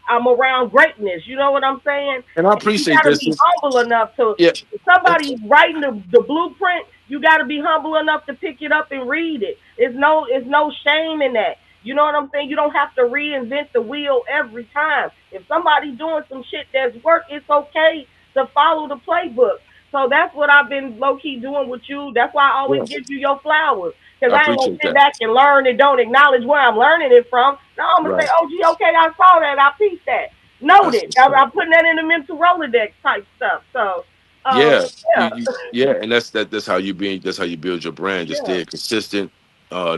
I'm around greatness. You know what I'm saying? And I And you appreciate got to this. be humble enough to. Yeah. If somebody writing the blueprint, you got to be humble enough to pick it up and read it. It's no shame in that. You know what I'm saying? You don't have to reinvent the wheel every time. If somebody's doing some shit that's work, it's okay to follow the playbook. So that's what I've been low key doing with you. That's why I always Yeah. give you your flowers. Because I I ain't gonna appreciate sit that. back and learn and don't acknowledge where I'm learning it from. No, I'm gonna say, Right. oh gee, okay, I saw that, I pieced that. That's Noted. what's up. I'm putting that in the mental Rolodex type stuff. So Yeah, yeah. yeah, and that's how you build your brand. Just Yeah. stay consistent,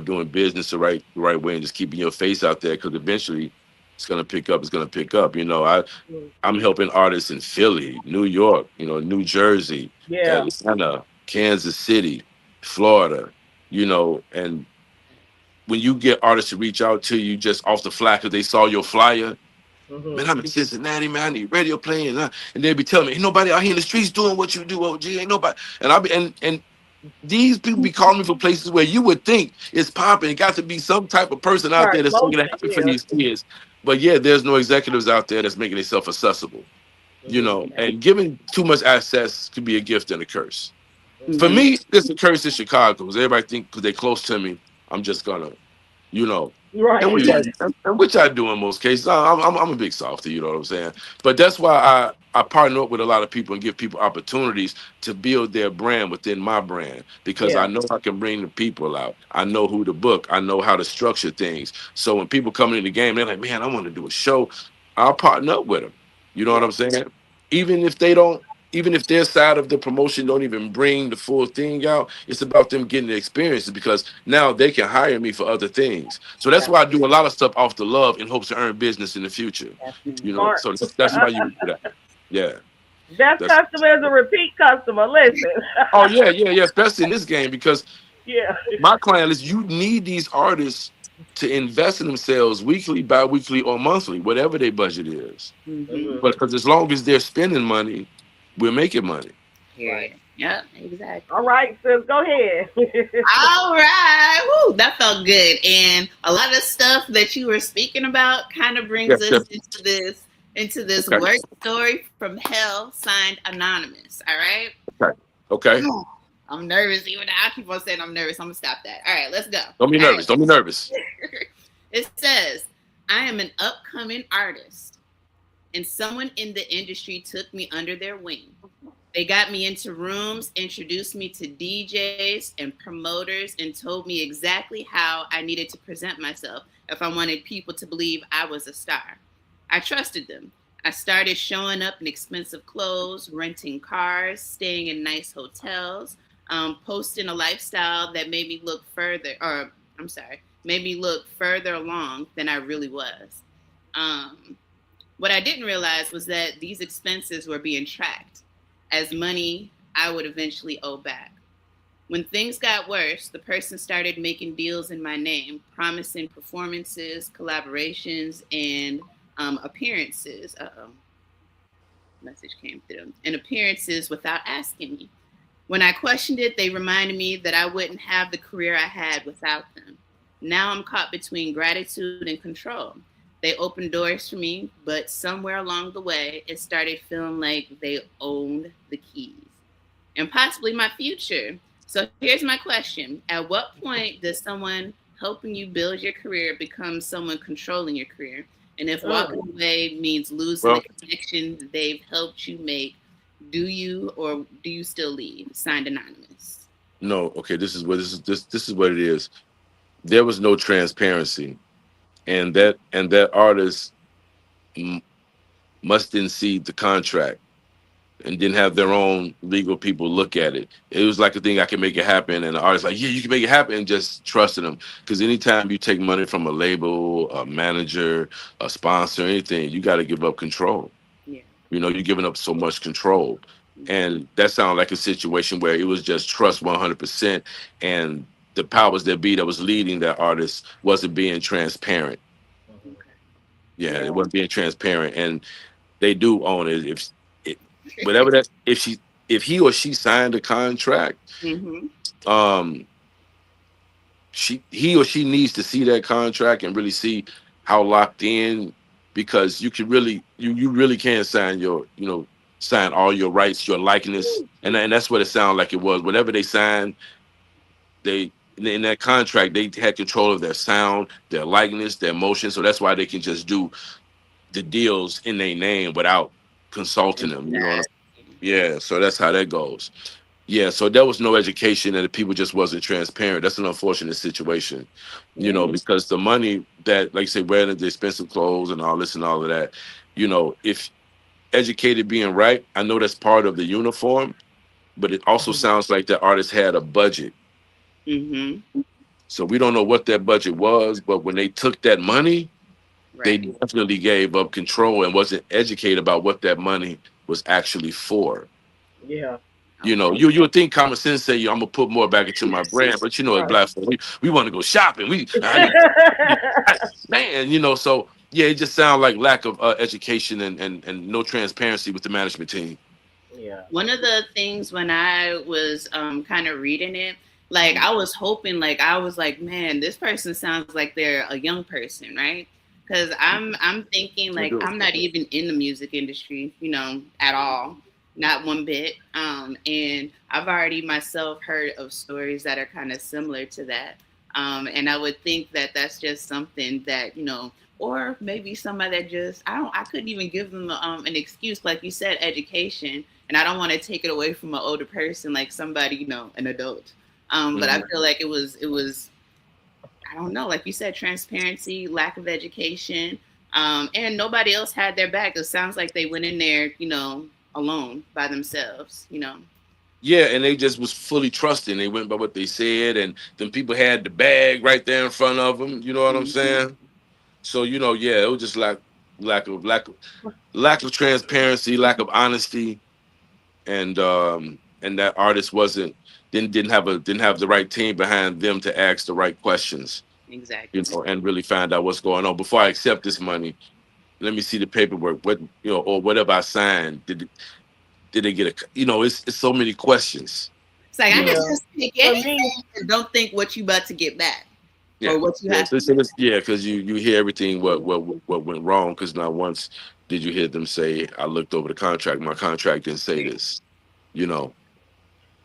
doing business the right way, and just keeping your face out there because eventually it's gonna pick up. It's gonna pick up. I'm helping artists in Philly, New York, New Jersey, Yeah. Atlanta. Kansas City, Florida, and when you get artists to reach out to you just off the fly because they saw your flyer, man, Mhm. I'm in Cincinnati, man, I need radio playing, and they'll be telling me, ain't nobody out here in the streets doing what you do, OG, ain't nobody, and I'll be, and these people be calling me for places where you would think it's popping. It got to be some type of person out Start there that's making it motion. happen for Yeah. these kids. But yeah, there's no executives out there that's making themselves accessible, Mhm. and giving too much access could be a gift and a curse. For Mhm. Mm-hmm. me, it's a curse in Chicago because everybody think because they're close to me, I'm just gonna, you know, and which Right. I do in most cases. I'm a big softy, you know what I'm saying. But that's why I partner up with a lot of people and give people opportunities to build their brand within my brand because I Yeah. know I can bring the people out. I know who to book. I know how to structure things. So when people come in the game, they're like, man, I want to do a show. I'll partner up with them. You know what Yeah. I'm saying? Even if they don't even if their side of the promotion don't even bring the full thing out, it's about them getting the experiences because now they can hire me for other things. So that's why I do a lot of stuff off the love in hopes to earn business in the future. Smart. So that's why you do that. Yeah, Best that's. customer is a repeat customer. Listen. Oh yeah, yeah, yeah. Especially in this game because Yeah. my client is you need these artists to invest in themselves weekly, bi-weekly, or monthly, whatever their budget is. Mm-hmm. Mhm. But because as long as they're spending money, we're making money. Right. Period. Yep, All exactly. right, sis. Go ahead. All right. Woo, that felt good. And a lot of stuff that you were speaking about kind of Yeah, brings yeah. us into this Okay, work story from hell signed anonymous. All right. okay, okay. I'm nervous. Even I keep on saying I'm nervous. I'm gonna stop that. All right, let's go. Don't be All right. nervous. Don't be nervous. It says, I am an upcoming artist, and someone in the industry took me under their wing. They got me into rooms, introduced me to DJs and promoters, and told me exactly how I needed to present myself if I wanted people to believe I was a star. I trusted them. I started showing up in expensive clothes, renting cars, staying in nice hotels, posting a lifestyle that made me look further, or I'm sorry, made me look further along than I really was. Um, what I didn't realize was that these expenses were being tracked as money I would eventually owe back. When things got worse, the person started making deals in my name, promising performances, collaborations, and appearances. Message came through. And appearances without asking me. When I questioned it, they reminded me that I wouldn't have the career I had without them. Now I'm caught between gratitude and control. They opened doors for me, but somewhere along the way, it started feeling like they owned the keys and possibly my future. So here's my question. At what point does someone helping you build your career become someone controlling your career? And if Mm. walking away means losing the Well, connection they've helped you make, do you or do you still leave? Signed anonymous. no. Okay, this is what it is. There was no transparency, and that artist m- must then see the contract and didn't have their own legal people look at it. It was like a thing I can make it happen, and the artist like, yeah, you can make it happen, and just trusting them. Because anytime you take money from a label, a manager, a sponsor, anything, you got to give up control. Yeah. You're giving up so much control, Mm-hmm. and that sounded like a situation where it was just trust 100%, and the powers that be that was leading that artist wasn't being transparent. Mhm. Okay. Yeah, Yeah. it wasn't being transparent, and they do own it. If it, whatever that, if he or she signed a contract, Mm-hmm. um, he or she needs to see that contract and really see how locked in, because you can really you really can sign sign all your rights, your likeness, and that's what it sounded like it was. Whenever they signed, they in that contract they had control of their sound, their likeness, their emotion. So that's why they can just do the deals in their name without consulting them. You know what I'm Yeah, so that's how that goes. Yeah, so there was no education and the people just wasn't transparent. That's an unfortunate situation, Yeah. because the money that, like you say, wearing the expensive clothes and all this and all of that, if educated being right, I know that's part of the uniform, but it also Mhm. sounds like the artist had a budget. Mm-hmm. So we don't know what that budget was, but when they took that money, they Right. definitely gave up control and wasn't educated about what that money was actually for. Yeah. You know, Okay. you would think common sense say, I'm gonna put more back into my brand, but you know, as Right. black folks, we want to go shopping. I need, man, you know. So yeah, it just sounds like lack of education and no transparency with the management team. Yeah. One of the things when I was kind of reading it, like I was hoping, like I was like, man, this person sounds like they're a young person, right? Because I'm thinking They like do. I'm not even in the music industry, at all, not one bit. And I've already myself heard of stories that are kind of similar to that. And I would think that that's just something that or maybe somebody that just I couldn't even give them an excuse, like you said, education, and I don't want to take it away from an older person, like somebody, an adult. But I Mhm. feel like it was I don't know, like you said, transparency, lack of education, and nobody else had their back. It sounds like they went in there, alone by themselves. Yeah, and they just was fully trusting. They went by what they said, and then people had the bag right there in front of them. You know what I'm Mhm. saying? So yeah, it was just lack of transparency, lack of honesty, and that artist didn't have the right team behind them to ask the right questions, Exactly. and really find out what's going on before I accept this money. Let me see the paperwork. What or whatever I signed. Did they get a? It's so many questions. It's like I You could know. Yeah. just take For me, anything and don't think what you about to get back Yeah, or what you yeah, have to get. yeah. Because you hear everything what went wrong. Because not once did you hear them say, "I looked over the contract. My contract didn't say this." You know,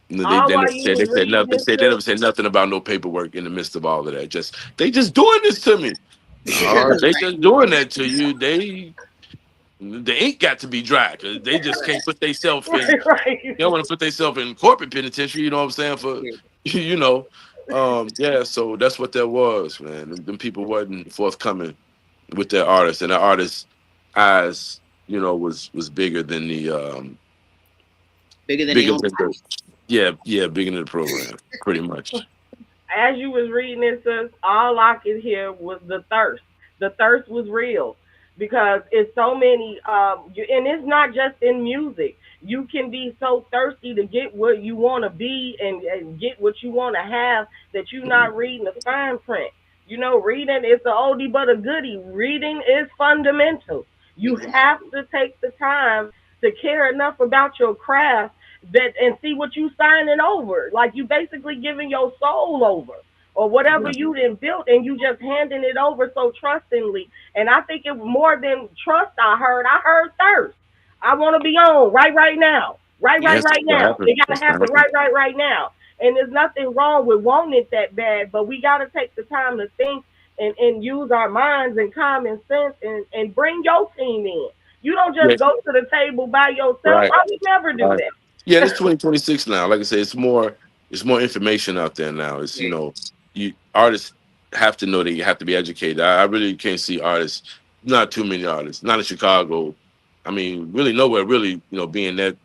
no, all while you was they said reading nothing. this, They never said nothing about no paperwork in the midst of all of that. They just doing this to me. No, they just doing that to you. The ink got to be dry because they just can't put themselves in. right, right. They don't want to put themselves in corporate penitentiary. You know what I'm saying? For Yeah, you know, yeah. So that's what that was, man. Them people wasn't forthcoming with their artists, and the artist's eyes, was bigger than bigger than their bigger own than the bodies. yeah, bigger than the program, pretty much. As you was reading this, sis, all I could hear was the thirst. The thirst was real because it's so many. And it's not just in music. You can be so thirsty to get what you want to be and get what you want to have that you're not reading the fine print. Reading is a oldie but a goodie. Reading is fundamental. You Exactly. have to take the time to care enough about your craft that and see what you signing over. Like you basically giving your soul over or whatever you done built and you just handing it over so trustingly. And I think it was more than trust I heard thirst. I want to be on right now. Yeah. Yes, Right what now. happened? It gotta That's what happen happened. right now. And there's nothing wrong with wanting it that bad, but we gotta take the time to think and use our minds and common sense and bring your team in. You don't Yeah, just go to the table by yourself. right. I would never do Right. that. Yeah, it's 2026 now. Like I say, it's more information out there now. It's Very you artists have to know they have to be educated. I really can't see artists, not too many artists, not in Chicago. I mean, really nowhere really, being that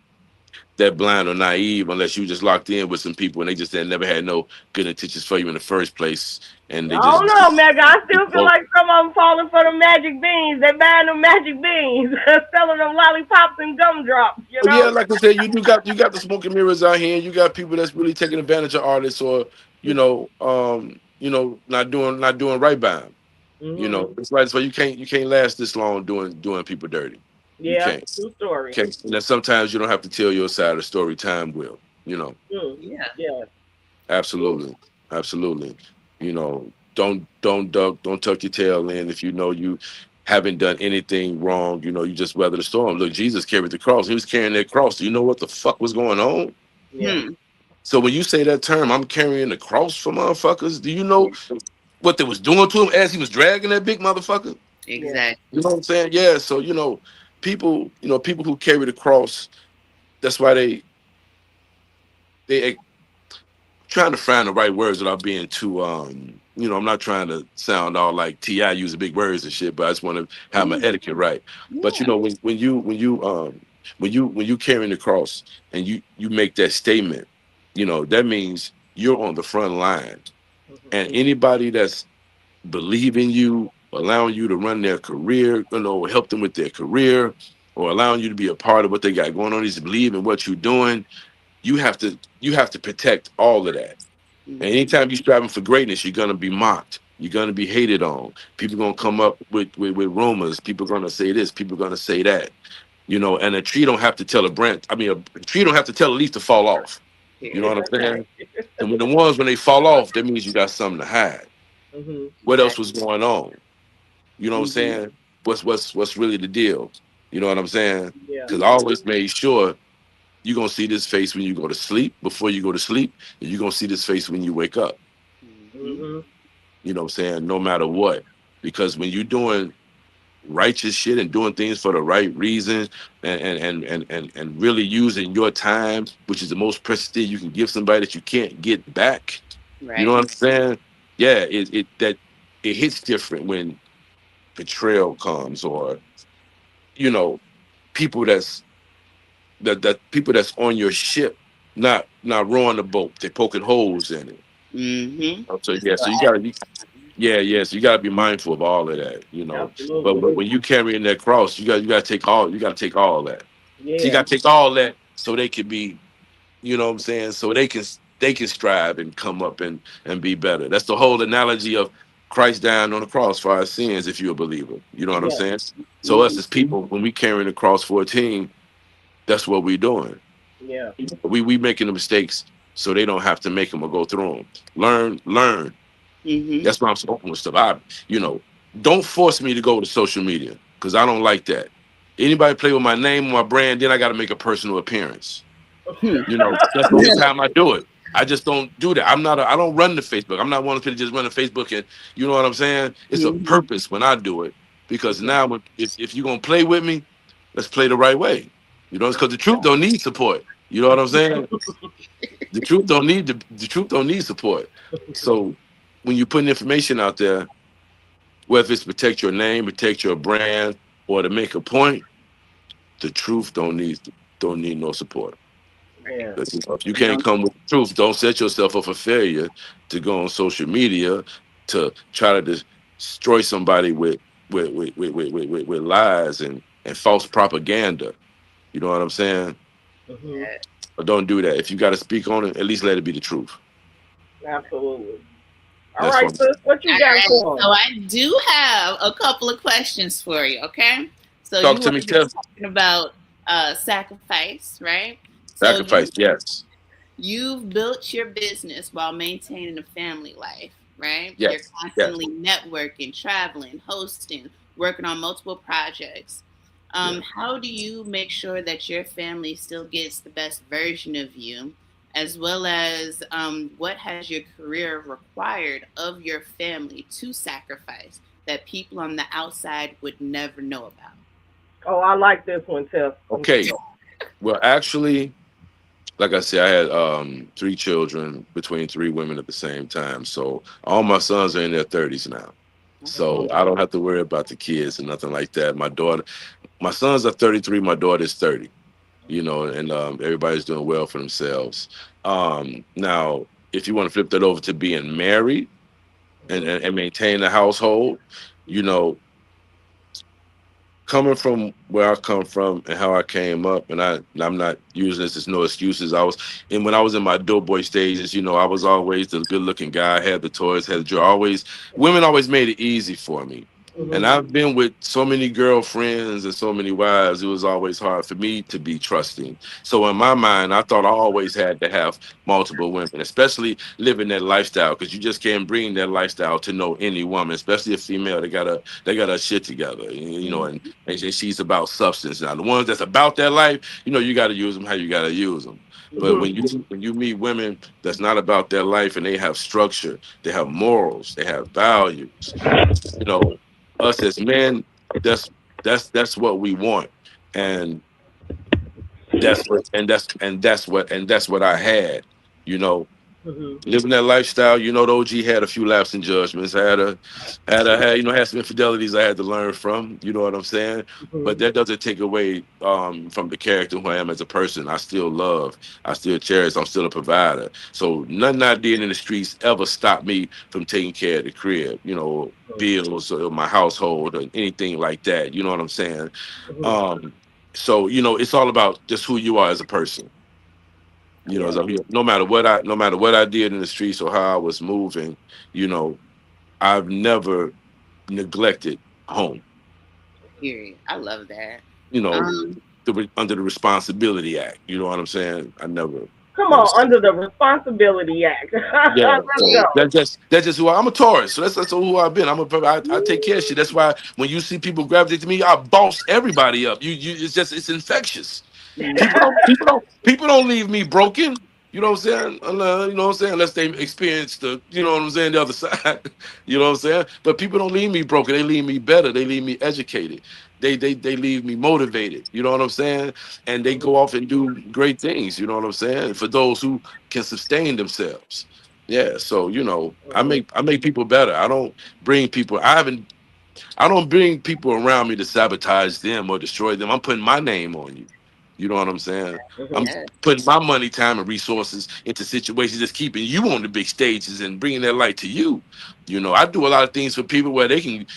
blind or naive unless you just locked in with some people and they just had never had no good intentions for you in the first place. And they I don't just know, Mega. I still feel like some of them falling for the magic beans. They buying them magic beans, selling them lollipops and gumdrops. You Oh, yeah, know. like I said, you got the smoking mirrors out here. You got people that's really taking advantage of artists, or not doing right by them. Mhm. It's like, so you can't last this long doing people dirty. You Yeah. can't. True story. Can't. And then sometimes you don't have to tell your side of the story. Time will. Mm. Yeah. Yeah. Absolutely, absolutely. Don't tuck your tail in if you know you haven't done anything wrong. You just weather the storm. Look, Jesus carried the cross. He was carrying that cross. Do you know what the fuck was going on? Yeah. Hmm. So when you say that term, I'm carrying the cross for motherfuckers. Do you know what they was doing to him as he was dragging that big motherfucker? Yeah. Exactly. You know what I'm saying? Yeah. So people who carry the cross. That's why they trying to find the right words without being too I'm not trying to sound all like Ti using big words and shit, but I just want to have my Yeah. etiquette right. But Yeah. when you carrying the cross and you make that statement, that means you're on the front line. And Mhm. anybody that's believing you, allowing you to run their career, help them with their career, or allowing you to be a part of what they got going on, is believe in what you're doing. you have to protect all of that. And Mm-hmm. anytime you're striving for greatness, you're gonna be mocked. You're gonna be hated on. People gonna come up with rumors. People gonna say this. People gonna say that. And a tree don't have to tell a branch. I mean, a tree don't have to tell a leaf to fall off. You know Period. what I'm Right. saying? And when they fall off, that means you got something to hide. Mhm. What else was Exactly. going on? You know what I'm Mm-hmm. saying? What's really the deal? You know what I'm saying? Yeah. Because I always made sure you're gonna see this face when you go to sleep, before you go to sleep, and you're gonna see this face when you wake up. Mm-hmm. Mhm. You know what I'm saying? No matter what. Because when you're doing righteous shit and doing things for the right reasons, and really using your time, which is the most precious thing you can give somebody that you can't get back. You know Right. what I'm saying? Yeah, it hits different when betrayal comes, or you know people that people that's on your ship, not rowing the boat, they're poking holes in it. Mm-hmm. So yeah, So, so you gotta be, yeah, yeah, so you gotta be mindful of all of that. But Absolutely. when you carrying that cross, you gotta take all that. So you Yeah. gotta take all that so they can be, you know what I'm saying, so they can strive and come up and be better. That's the whole analogy of Christ dying on the cross for our sins, if you're a believer. You know what I'm Yeah. saying? So mm-hmm. us as people, when we carrying the cross for a team, that's what we doing. Yeah. We making the mistakes so they don't have to make them or go through them. Learn. Mm-hmm. That's why I'm so open with stuff. You know, don't force me to go to social media because I don't like that. Anybody play with my name or my brand, then I got to make a personal appearance. Hmm. That's the only time I do it. I just don't do that. I don't run the Facebook. I'm not one of the people that just run the Facebook, and you know what I'm saying? It's a Mm-hmm. purpose when I do it, because Mhm. now if you're gonna play with me, let's play the right way. Because the truth don't need support. You know what I'm saying? The truth don't need support. So when you put information out there, whether it's protect your name, protect your brand, or to make a point, the truth don't need no support. Right. Yeah. 'Cause, if you And can't don't. come with the truth, don't set yourself up for failure to go on social media to try to destroy somebody with lies and false propaganda. You know what I'm saying? Mhm. But don't do that. If you got to speak on it, at least let it be the truth. Absolutely. All That's right, what. sis. What you All got right. for So 'em? I do have a couple of questions for you. Okay. So Talk you to were me, just Steph. talking about sacrifice, right? So Sacrifice, yes, you've built your business while maintaining a family life, right? You're yes, yes, constantly networking, traveling, hosting, working on multiple projects. yeah. How do you make sure that your family still gets the best version of you, as well as what has your career required of your family to sacrifice that people on the outside would never know about? Oh, I like this one, Tiff. Okay. Well, actually, like I said, I had three children between three women at the same time. So all my sons are in their 30s now. Okay. So I don't have to worry about the kids and nothing like that. My sons are 33, my daughter is 30, and everybody's doing well for themselves. Now, if you want to flip that over to being married and, Mhm. and, and maintain the household, you know, coming from where I come from and how I came up, and I'm not using this as no excuses. And when I was in my doughboy stages, I was always the good looking guy, had the toys, had the joy. Women always made it easy for me. And Mhm. I've been with so many girlfriends and so many wives, it was always hard for me to be trusting. So in my mind, I thought I always had to have multiple women, especially living that lifestyle, because you just can't bring that lifestyle to know any woman, especially a female. They got a shit together, and she's about substance. Now, the ones that's about that life, you got to use them how you got to use them. But Mhm. when you meet women that's not about their life and they have structure, they have morals, they have values. You know, us as men, that's what we want, and that's what I had. You know, Mhm. living that lifestyle. The OG had a few lapses in judgments. Had some infidelities I had to learn from. You know what I'm saying? Mhm. But that doesn't take away from the character who I am as a person. I still love. I still cherish. I'm still a provider. So nothing I did in the streets ever stopped me from taking care of the crib. Bills or my household or anything like that. You know what I'm saying? Mhm. Um, so it's all about just who you are as a person. You know, Yeah. so no matter what I did in the streets or how I was moving, you know, I've never neglected home. Period. I love that. You know, Um, under the Responsibility Act. You know what I'm saying? I Come never. on, under the Responsibility Act. Yeah, Let's so go. okay. that's just who I'm a Taurus. So that's who I've been. I take care of shit. That's why when you see people gravitate to me, I boss everybody up. You it's infectious. People don't leave me broken. You know what I'm saying? You know what I'm saying? Unless they experience you know what I'm saying, the other side. You know what I'm saying? But people don't leave me broken. They leave me better. They leave me educated. They leave me motivated. You know what I'm saying? And they go Mhm. off and do great things. You know what I'm saying? For those who can sustain themselves. Yeah. So Mhm. I make people better. I don't bring people around me to sabotage them or destroy them. I'm putting my name on you. You know what I'm saying? I'm Mhm. Yeah. putting my money, time, and resources into situations that's keeping you on the big stages and bringing that light to you. I do a lot of things for people where they can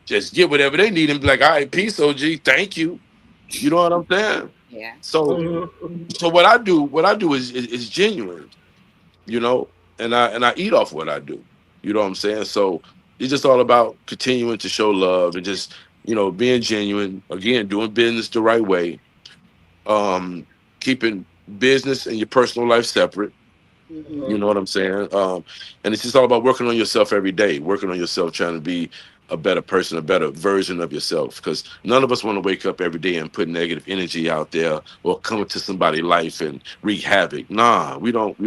just get whatever they need and be like, all right, peace, OG, thank you. You know what I'm saying? Yeah. So, Mhm. so what I do is genuine, you know, and I eat off what I do. You know what I'm saying? So it's just all about continuing to show love and just, being genuine, again, doing business the right way, um, keeping business and your personal life separate. You Mm-hmm. Mhm. know what I'm saying? And it's just all about working on yourself every day, working on yourself, trying to be a better person, a better version of yourself. Because none of us want to wake up every day and put negative energy out there or come into somebody's life and wreak havoc. Nah, we don't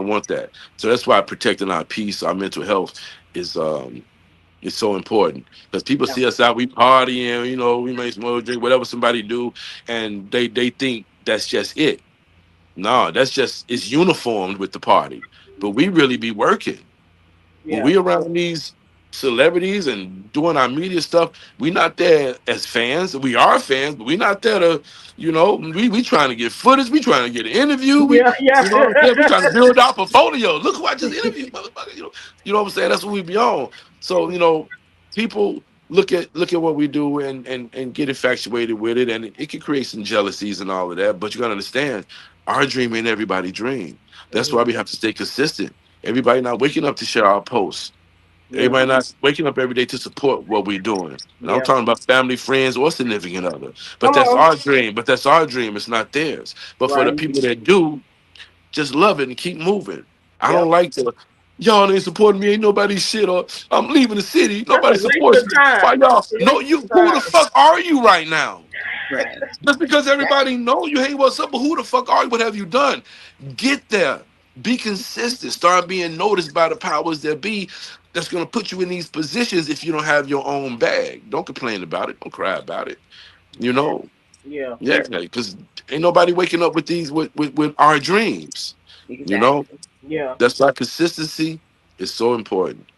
want that. So that's why protecting our peace, our mental health is so important. Because people Yeah. see us out, we partying, we may smoke, drink, whatever somebody do, and they think that's just it. No, that's just it's uniformed with the party. But we really be working. When Yeah. we around these celebrities and doing our media stuff, we not there as fans. We are fans, but we not there to, we trying to get footage, we trying to get an interview. We Yeah. Yeah. you know what I'm saying? We trying to build our portfolio. Look who I just interviewed, motherfucker. You know what I'm saying? That's what we be on. So, people look at what we do and get infatuated with it, and it can create some jealousies and all of that. But you gotta understand, our dream ain't everybody's dream. That's why Mhm. we have to stay consistent. Everybody not waking up to share our posts. Yeah. Everybody not waking up every day to support what we're doing. And I'm Yeah. talking about family, friends, or significant other. But Come that's on. our dream. But that's our dream. It's not theirs. But for the Right. people that do, just love it and keep moving. I don't Yep. like to. Y'all ain't supporting me. Ain't nobody shit. Or I'm leaving the city. That's a Nobody waste supports of me. time. Why y'all? It's a No, waste you. of Who the time. fuck are you right now? Right. Just because That, everybody know you, hey, what's up? But who the fuck are you? What have you done? Get there. Be consistent. Start being noticed by the powers that be. That's gonna put you in these positions if you don't have your own bag. Don't complain about it. Don't cry about it. You know, Yeah. yeah, because ain't nobody waking up with these with our dreams. You know, exactly. Yeah. that's why consistency is so important.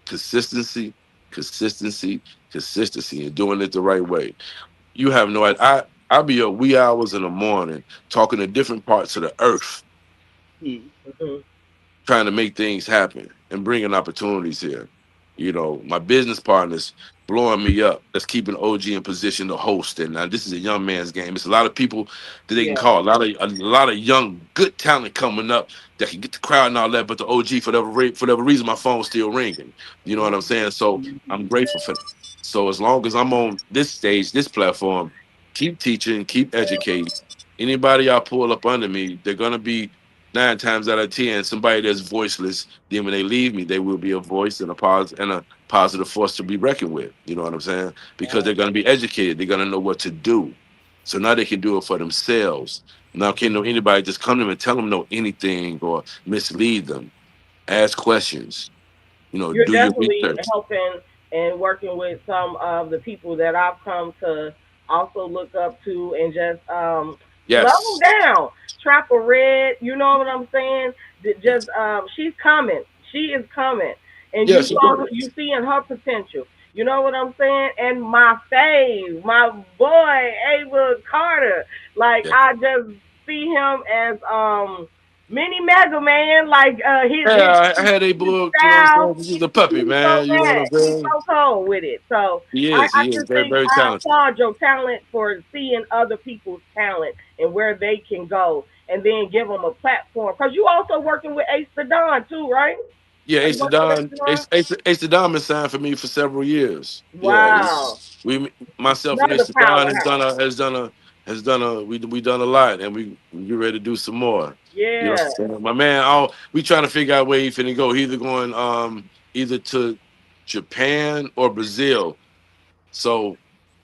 Consistency, consistency, consistency, and doing it the right way. You have no idea. I'll be up wee hours in the morning talking to different parts of the earth, Hmm. Mhm. trying to make things happen and bringing opportunities here. My business partners blowing me up. That's keeping OG in position to host. And now this is a young man's game. It's a lot of people that they can Yeah. call. A lot of young, good talent coming up that can get the crowd and all that. But the OG, for whatever reason, my phone's still ringing. You know what I'm Mhm. saying? So I'm grateful for that. So as long as I'm on this stage, this platform, keep teaching, keep educating. Anybody y'all pull up under me, they're gonna be 9 times out of 10 somebody that's voiceless. Then when they leave me, they will be a voice and a positive force to be reckoned with. You know what I'm saying? Because Right. they're going to be educated. They're going to know what to do. So now they can do it for themselves. Now can't know anybody just come to them and tell them know anything or mislead them. Ask questions. You're Do your definitely research. helping and working with some of the people that I've come to also look up to and just level Yes. down. Trapper Red, you know what I'm saying? Just she's coming. She is coming. And Yes, it you does. see in her potential. You know what I'm saying? And my fave, my boy, Ava Carter. Like Yeah. I just see him as mini Mega Man, like Yeah, I had a his book, you know what I'm style. saying? He's a puppy, He's so man. You know what bad. I'm He's saying? so cold with it. So He I, is. I He is just very, think very I talented. applaud your talent for seeing other people's talent and where they can go and then give them a platform. Because you also working with Ace the Don too, right? Yeah, Are you Ace the working with Ace Don, the Don? Ace the Don been signed for me for several years. Yeah, Wow, we myself and Ace another the Don powerhouse. has done a we done a lot, and we get ready to do some more. You know what Yeah. I'm saying? My man, we trying to figure out where he finna go. He either going either to Japan or Brazil. So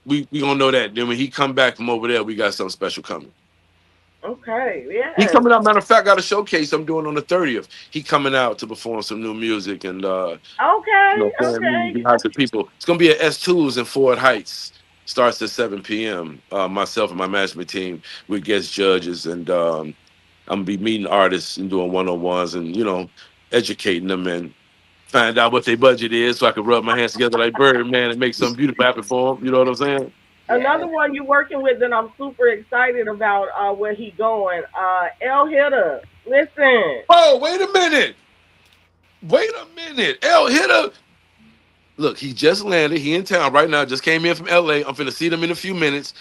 we gonna know that. Then when he come back from over there, we got something special coming. Okay. He Yes. coming out. Matter of fact, got a showcase I'm doing on the 30th. He coming out to perform some new music and Okay. you know, playing music Okay. behind the people. It's gonna be at S2's in Ford Heights. Starts at 7 p.m. Myself and my management team with guest judges, and I'm gonna be meeting artists and doing one-on-ones, and educating them and find out what their budget is, so I can rub my hands together like Birdman and make something beautiful happen for them. You know what I'm saying? Another Yes. one you working with that I'm super excited about where he going. El Hitter. Listen. Oh, wait a minute! Wait a minute! El Hitter. Look, he just landed. He in town right now. Just came in from LA. I'm finna see them in a few minutes.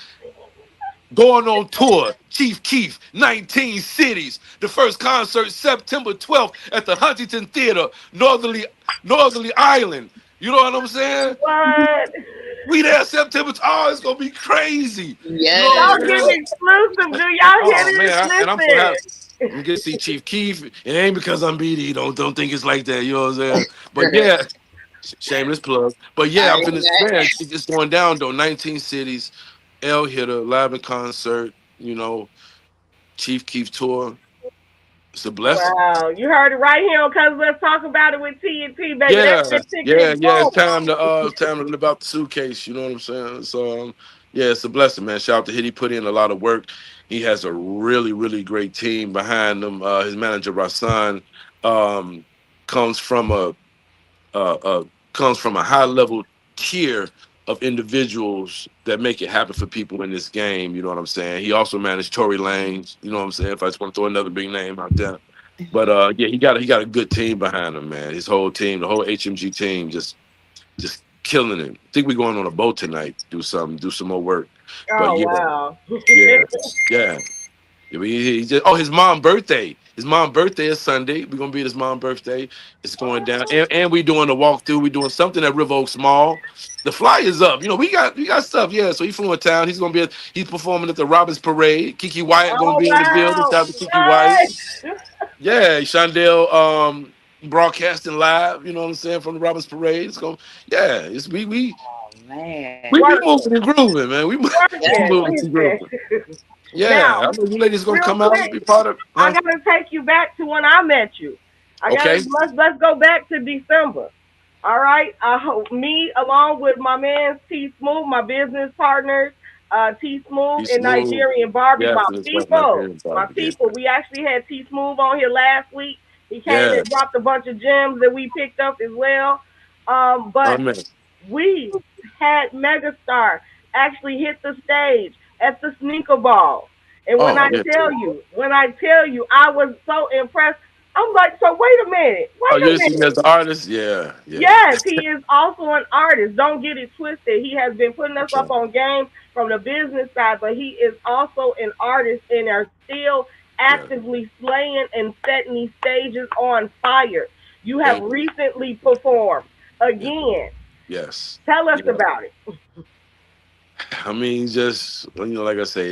Going on tour, Chief Keef, 19 cities. The first concert September 12th at the Huntington Theater, Northerly Island. You know what I'm saying? What? We there September. Oh, it's gonna be crazy. You know what Yes. Y'all I'm getting saying? exclusive. Do y'all hear Oh man, this? and I'm so happy. Listen. I'm gonna see Chief Keef. It ain't because I'm BD. Don't think it's like that. You know what I'm saying? But yeah, shameless plug. But yeah, I I'm finna mean, man, it's going down though. 19 cities, L Hitter, live in concert. Chief Keef tour. It's a blessing. Wow, you heard it right here on Cause Let's Talk About It with TNT, baby. They Yeah, get tickets. yeah. Boom. It's time to live out the suitcase. You know what I'm saying? So yeah, it's a blessing, man. Shout out to Hit. He put in a lot of work. He has a really, really great team behind him. His manager Rasan um, comes from a comes from a high level tier of individuals that make it happen for people in this game. You know what I'm saying? He also managed Tory Lanez. You know what I'm saying? If I just want to throw another big name out there. But yeah, he got a good team behind him, man. His whole team, the whole HMG team, just killing it. I think we're going on a boat tonight. Do some more work. But Oh yeah, wow. yeah, yeah. Yeah, he just his mom birthday. His mom birthday is Sunday. We're gonna be at his mom birthday. It's going down, and we doing a walkthrough. We doing something at River Oaks Mall. The flyers up. We got stuff. Yeah, so he flew in town. He's performing at the Robbins Parade. Kiki Wyatt gonna Oh be in the building. wow. Shout out to Kiki Wyatt. What? Yeah, Shondell broadcasting live. You know what I'm saying, from the Robbins Parade. It's going. Yeah, it's oh man. we Working. moving and grooving, man. We Yes. we Working. moving and grooving. Listen. Yeah, Now, I know you ladies gonna real come out and quick, be part of, I huh? gotta take you back to when I met you. I gotta Okay. let's go back to December. All right. Me along with my man T Smooth, my business partners, T Smooth Be and smooth. Nigerian Barbie, Yes, my and it's like people, Nigerian my Barbie. Yeah. people. We actually had T Smooth on here last week. He came and Yes. dropped a bunch of gems that we picked up as well. But Amen. we had Megastar actually hit the stage at the sneaker ball. And when Oh I yeah. tell you, I was so impressed. I'm like, so Oh, wait a you see me minute. as an artist? Yeah, yeah. Yes, he is also an artist. Don't get it twisted. He has been putting us up Okay. on game from the business side, but he is also an artist and are still Yeah. actively slaying and setting these stages on fire. You have Thank you. recently performed Yeah. again. Yes. Tell us Yeah. about it. I mean, just like I say,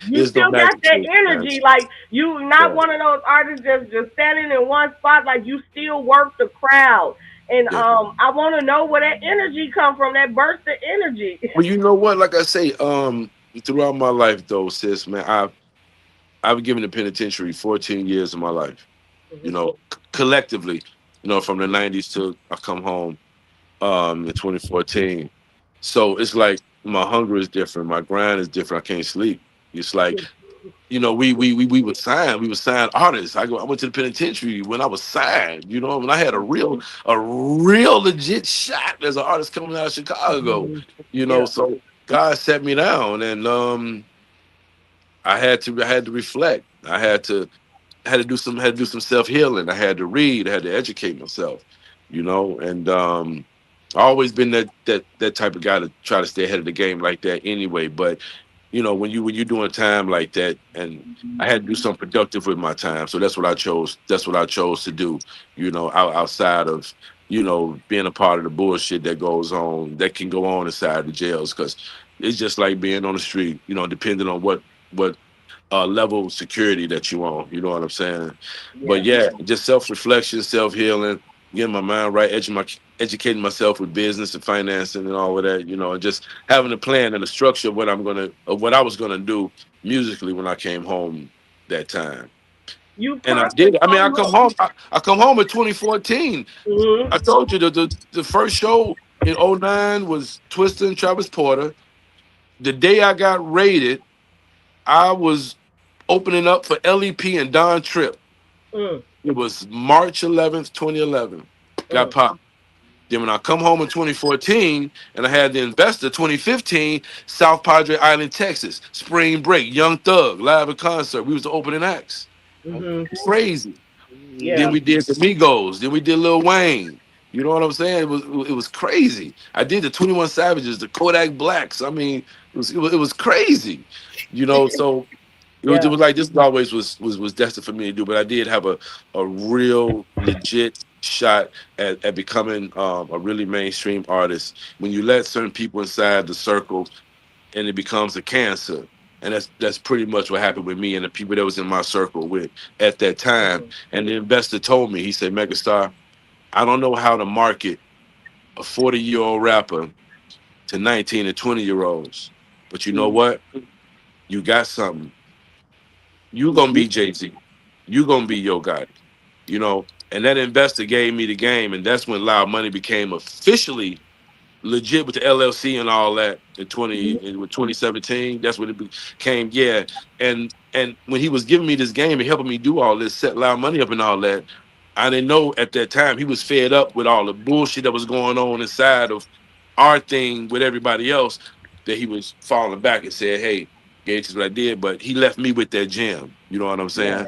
You it's no still got magic that trick, man. energy, like you not Yeah. one of those artists just standing in one spot. Like you still work the crowd, and Yeah. I want to know where that energy come from. That burst of energy. Well, you know what? Like I say, throughout my life, though, sis, man, I've given the penitentiary 14 years of my life. Collectively, from the '90s to I come home in 2014. So it's like my hunger is different, my grind is different. I can't sleep. It's like we were signed. We were signed artists. I went to the penitentiary when I was signed. When I had a real legit shot as an artist coming out of Chicago. Yeah. So God set me down, and I had to reflect. I had to do some self healing. I had to read. I had to educate myself. And I always been that type of guy to try to stay ahead of the game like that anyway. But when you're doing time like that, and I had to do something productive with my time, so that's what I chose. That's what I chose to do. Outside of being a part of the bullshit that can go on inside the jails, because it's just like being on the street. Depending on what level of security that you on. You know what I'm saying? But Yeah. yeah, just self reflection, self healing, getting my mind right, educating myself with business and financing and all of that. And just having a plan and a structure of what I was gonna do musically when I came home that time. You And I purpose did. I mean, so I come much. home. I come home in 2014. Hmm. I told you the first show in '09 was Twister and Travis Porter. The day I got raided, I was opening up for LEP and Don Tripp. Mm, It was March 11th, 2011. Got mm, popped. Then when I come home in 2014 and I had the investor 2015, South Padre Island, Texas, spring break, Young Thug, live in concert. We was the opening acts. hmm. Crazy. Then Yeah. we did the Migos. Then we did Lil Wayne. You know what I'm saying? It was crazy. I did the 21 Savages, the Kodak Blacks. I mean, it was crazy. So it Yeah. was like this always was destined for me to do, but I did have a real legit shot at becoming a really mainstream artist when you let certain people inside the circle and it becomes a cancer. And that's pretty much what happened with me and the people that was in my circle with at that time. Hmm. And the investor told me, he said, Megastar, I don't know how to market a 40-year-old rapper to 19 and 20-year-olds. But you know Mm. what? You got something. You gonna be Jay-Z. You gonna be Yo Gotti. And that investor gave me the game, and that's when Loud Money became officially legit with the LLC and all that with 2017. That's when it became, yeah. And when he was giving me this game and helping me do all this, set Loud Money up and all that, I didn't know at that time he was fed up with all the bullshit that was going on inside of our thing with everybody else, that he was falling back and said, "Hey, Gage, is what I did," but he left me with that gem. You know what I'm Yeah.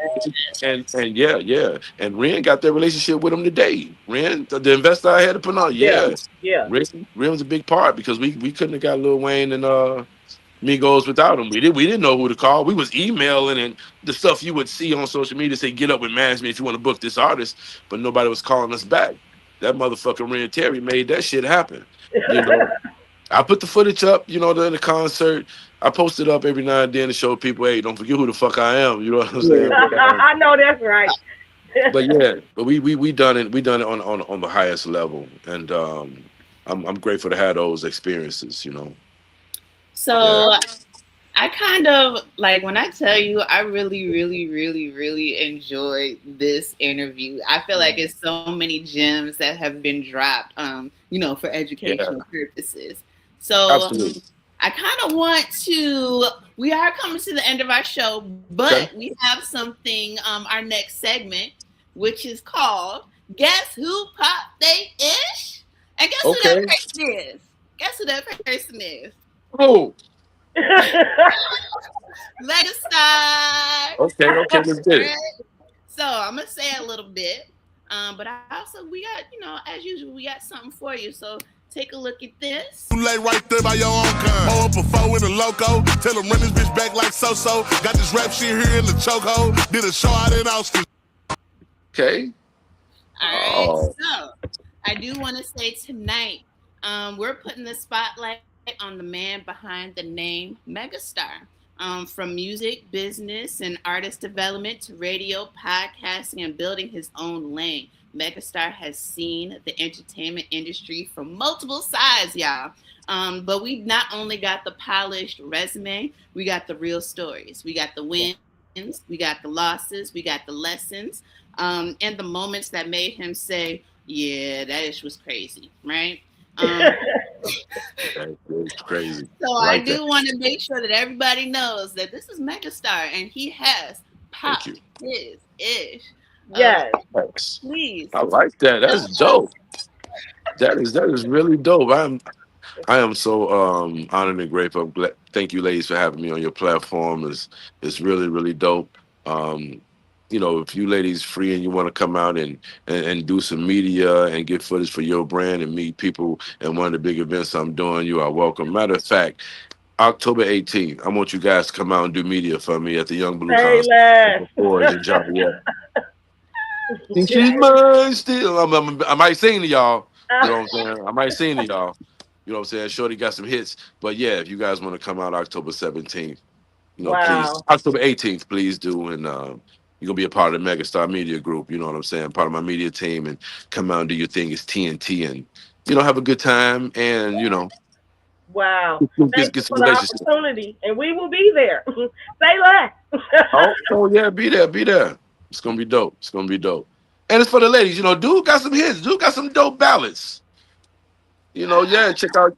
saying? And yeah, yeah. And Ren got that relationship with him today. Ren, the investor I had to put on, Yeah. yeah. Yeah. Ren was a big part because we couldn't have got Lil Wayne and Migos without him. We didn't know who to call. We was emailing and the stuff you would see on social media say, get up with management if you want to book this artist, but nobody was calling us back. That motherfucker Ren Terry made that shit happen. You know, I put the footage up, during the concert. I posted up every now and then to show people, hey, don't forget who the fuck I am. You know what I'm saying? I know that's right. But yeah, but we done it on the highest level, and I'm grateful to have those experiences. Yeah. So I kind of like when I tell you, I really, really, really, really enjoyed this interview. I feel like it's so many gems that have been dropped, for Yeah, educational purposes. So absolutely. I kind of want to. We are coming to the end of our show, but Okay. we have something. Our next segment, which is called "Guess Who Pop They Ish," and guess who that Okay. person is? Guess who that person is? Oh, Megastar. okay, okay, let's All get it. right. So I'm gonna say a little bit, but I also we got as usual we got something for you. So take a look at this. You lay right there by your own kind. Pull up a four in the loco. Tell them run this bitch back like so-so. Got this rap shit here in the chokehold. Did a show out in Austin. Okay. All right. Oh, So I do want to say tonight, we're putting the spotlight on the man behind the name Megastar. From music, business, and artist development to radio, podcasting, and building his own lane. Megastar has seen the entertainment industry from multiple sides, y'all. But we not only got the polished resume, we got the real stories. We got the wins, we got the losses, we got the lessons, and the moments that made him say, "Yeah, that ish was crazy," right? Um, it's crazy. so I I like that. do want to make sure that everybody knows that this is Megastar and he has Thank you. popped his ish. Uh, Yes. Thanks. please I like that. tell That's us. dope. That is really dope. I am so honored and grateful. Thank you, ladies, for having me on your platform. It's really really dope. Um, if you ladies free and you want to come out and do some media and get footage for your brand and meet people at one of the big events I'm doing, you are welcome. Matter of fact, October 18th. I want you guys to come out and do media for me at the Young Blue Say concert at less. the Forge in Joliet. Think she's mine still. I might sing to y'all. You know what I'm saying? I might sing to y'all. You know what I'm saying? Shorty got some hits. But yeah, if you guys want to come out October 17th, please. Wow. October 18th, please do. And you're going to be a part of the Megastar Media Group. You know what I'm saying? Part of my media team and come out and do your thing as TNT and, have a good time and, Wow. Thank you get some for the relationships. opportunity. And we will be there. Say less. Oh yeah, be there, be there. It's gonna be dope. It's gonna be dope. And it's for the ladies, dude got some hits, dude got some dope ballads. Check out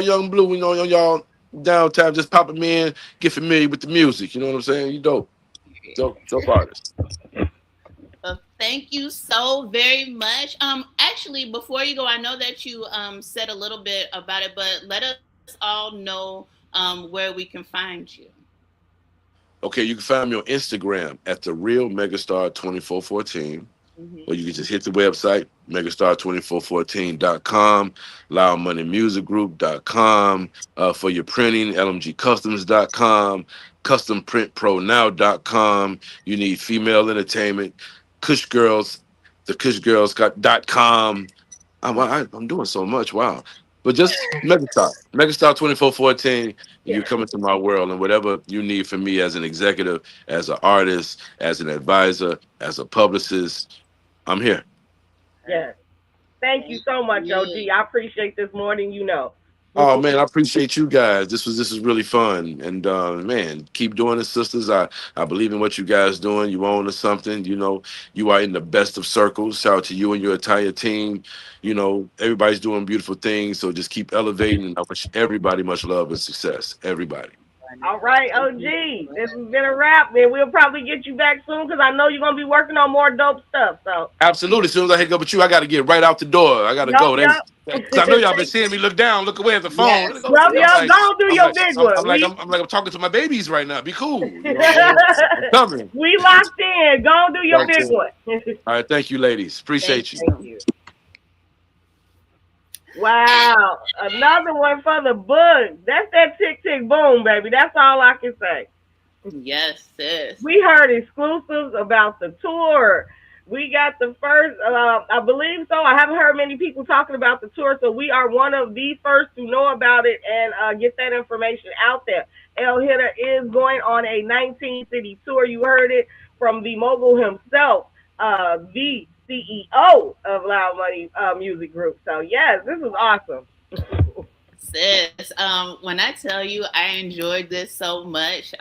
Young Blue, y'all downtown, just pop them in, get familiar with the music, you know what I'm saying? You dope. Dope artist. Well, thank you so very much. Actually, before you go, I know that you said a little bit about it, but let us all know where we can find you. Okay, you can find me on Instagram at the real Megastar 2414. Or you can just hit the website, megastar2414.com, loudmoneymusicgroup.com, for your printing, lmgcustoms.com, customprintpronow.com. You need female entertainment, Kush Girls, the kushgirls.com. I'm doing so much. Wow. But just Megastar 2414, and you Yes. come into my world and whatever you need from me as an executive, as an artist, as an advisor, as a publicist, I'm here. Yes. Thank you Thank so much, OG. you. I appreciate this more than you know. Oh man, I appreciate you guys. This is really fun, and man, keep doing it, sisters. I believe in what you guys doing. You own to something. You are in the best of circles. Shout out to you and your entire team. Everybody's doing beautiful things. So just keep elevating. And I wish everybody much love and success. Everybody. All Wonderful. right, Thank you so OG. This much. has been a wrap, man. We'll probably get you back soon because I know you're gonna be working on more dope stuff. So, Absolutely. As soon as I hang up with you, I got to get right out the door. I got to yup, go. yup. Because I know y'all been seeing me look down, look away at the phone. Yes, Yup, I'm yup. yes. like, Go on do I'm your like, big I'm, one. I'm like, I'm talking to my babies right now. Be cool. You know what I'm We saying? I'm coming. we locked in. Go on do your Right big there. one. All right. Thank you, ladies. Thank Appreciate you. Thank you. you. Wow, another one for the book. That's that tick tick boom, baby. That's all I can say. Yes, sis. We heard exclusives about the tour. We got the first, I believe so. I haven't heard many people talking about the tour, so we are one of the first to know about it and get that information out there. El Hitter is going on a 19 city tour. You heard it from the mogul himself, the CEO of Loud Money Music Group. So, yes, this is awesome. Sis, when I tell you I enjoyed this so much,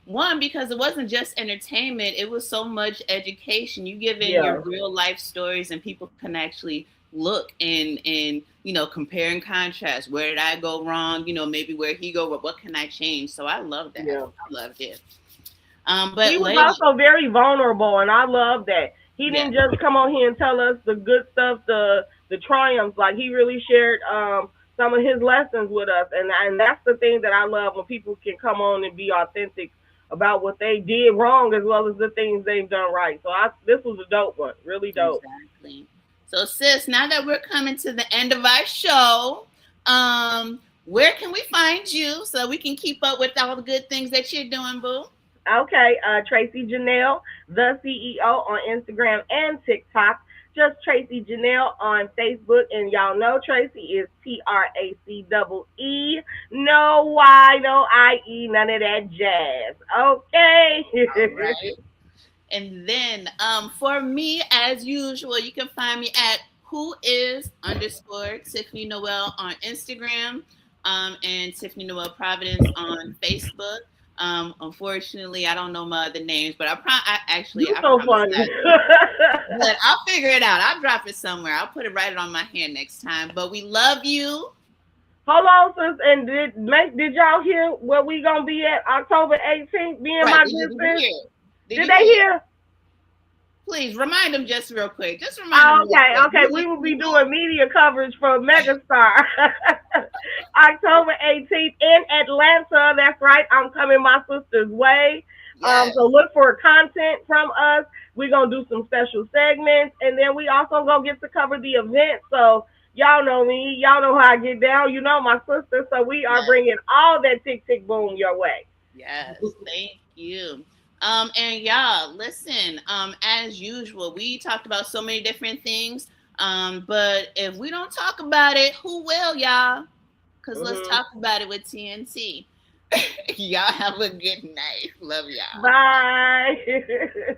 one, because it wasn't just entertainment, it was so much education. You give in your Yeah, real life stories and people can actually look and compare and contrast. Where did I go wrong? Maybe where he go, but what can I change? So I love that. yeah. I loved it. He But was lady, also very vulnerable, and I love that. He yeah, didn't just come on here and tell us the good stuff, the triumphs. Like he really shared some of his lessons with us, and that's the thing that I love when people can come on and be authentic about what they did wrong as well as the things they've done right. So this was a dope one, really dope. exactly. So sis, now that we're coming to the end of our show, where can we find you so we can keep up with all the good things that you're doing, boo? Okay, Tracy Janelle, the CEO on Instagram and TikTok. Just Tracy Janelle on Facebook, and y'all know Tracy is TRACEE. No Y, no IE, none of that jazz. All Okay. right. And then for me, as usual, you can find me at who is underscore Tiffany Noel on Instagram, and Tiffany Noel Providence on Facebook. Unfortunately, I don't know my other names, but You I so promise funny. I do. But I'll figure it out. I'll drop it somewhere. I'll put it right on my hand next time. But we love you. Hold on, sis, and did y'all hear where we gonna be at October 18th? Me and Right? my Did good you sis. hear it? Did Did you they hear it? hear? Please remind them just real quick. Just remind them Oh, real okay, quick. okay. We will be doing media coverage for Megastar October 18th in Atlanta. That's right. I'm coming my sister's way. Yes. So look for content from us. We're gonna do some special segments, and then we also gonna get to cover the event. So Y'all know me. Y'all know how I get down. You know my sister. So we are Yes. bringing all that tick tick boom your way. Yes, thank you. And y'all, listen, as usual, we talked about so many different things. But if we don't talk about it, who will, y'all? Because let's Hmm. talk about it with TNT. Y'all have a good night. Love y'all. Bye.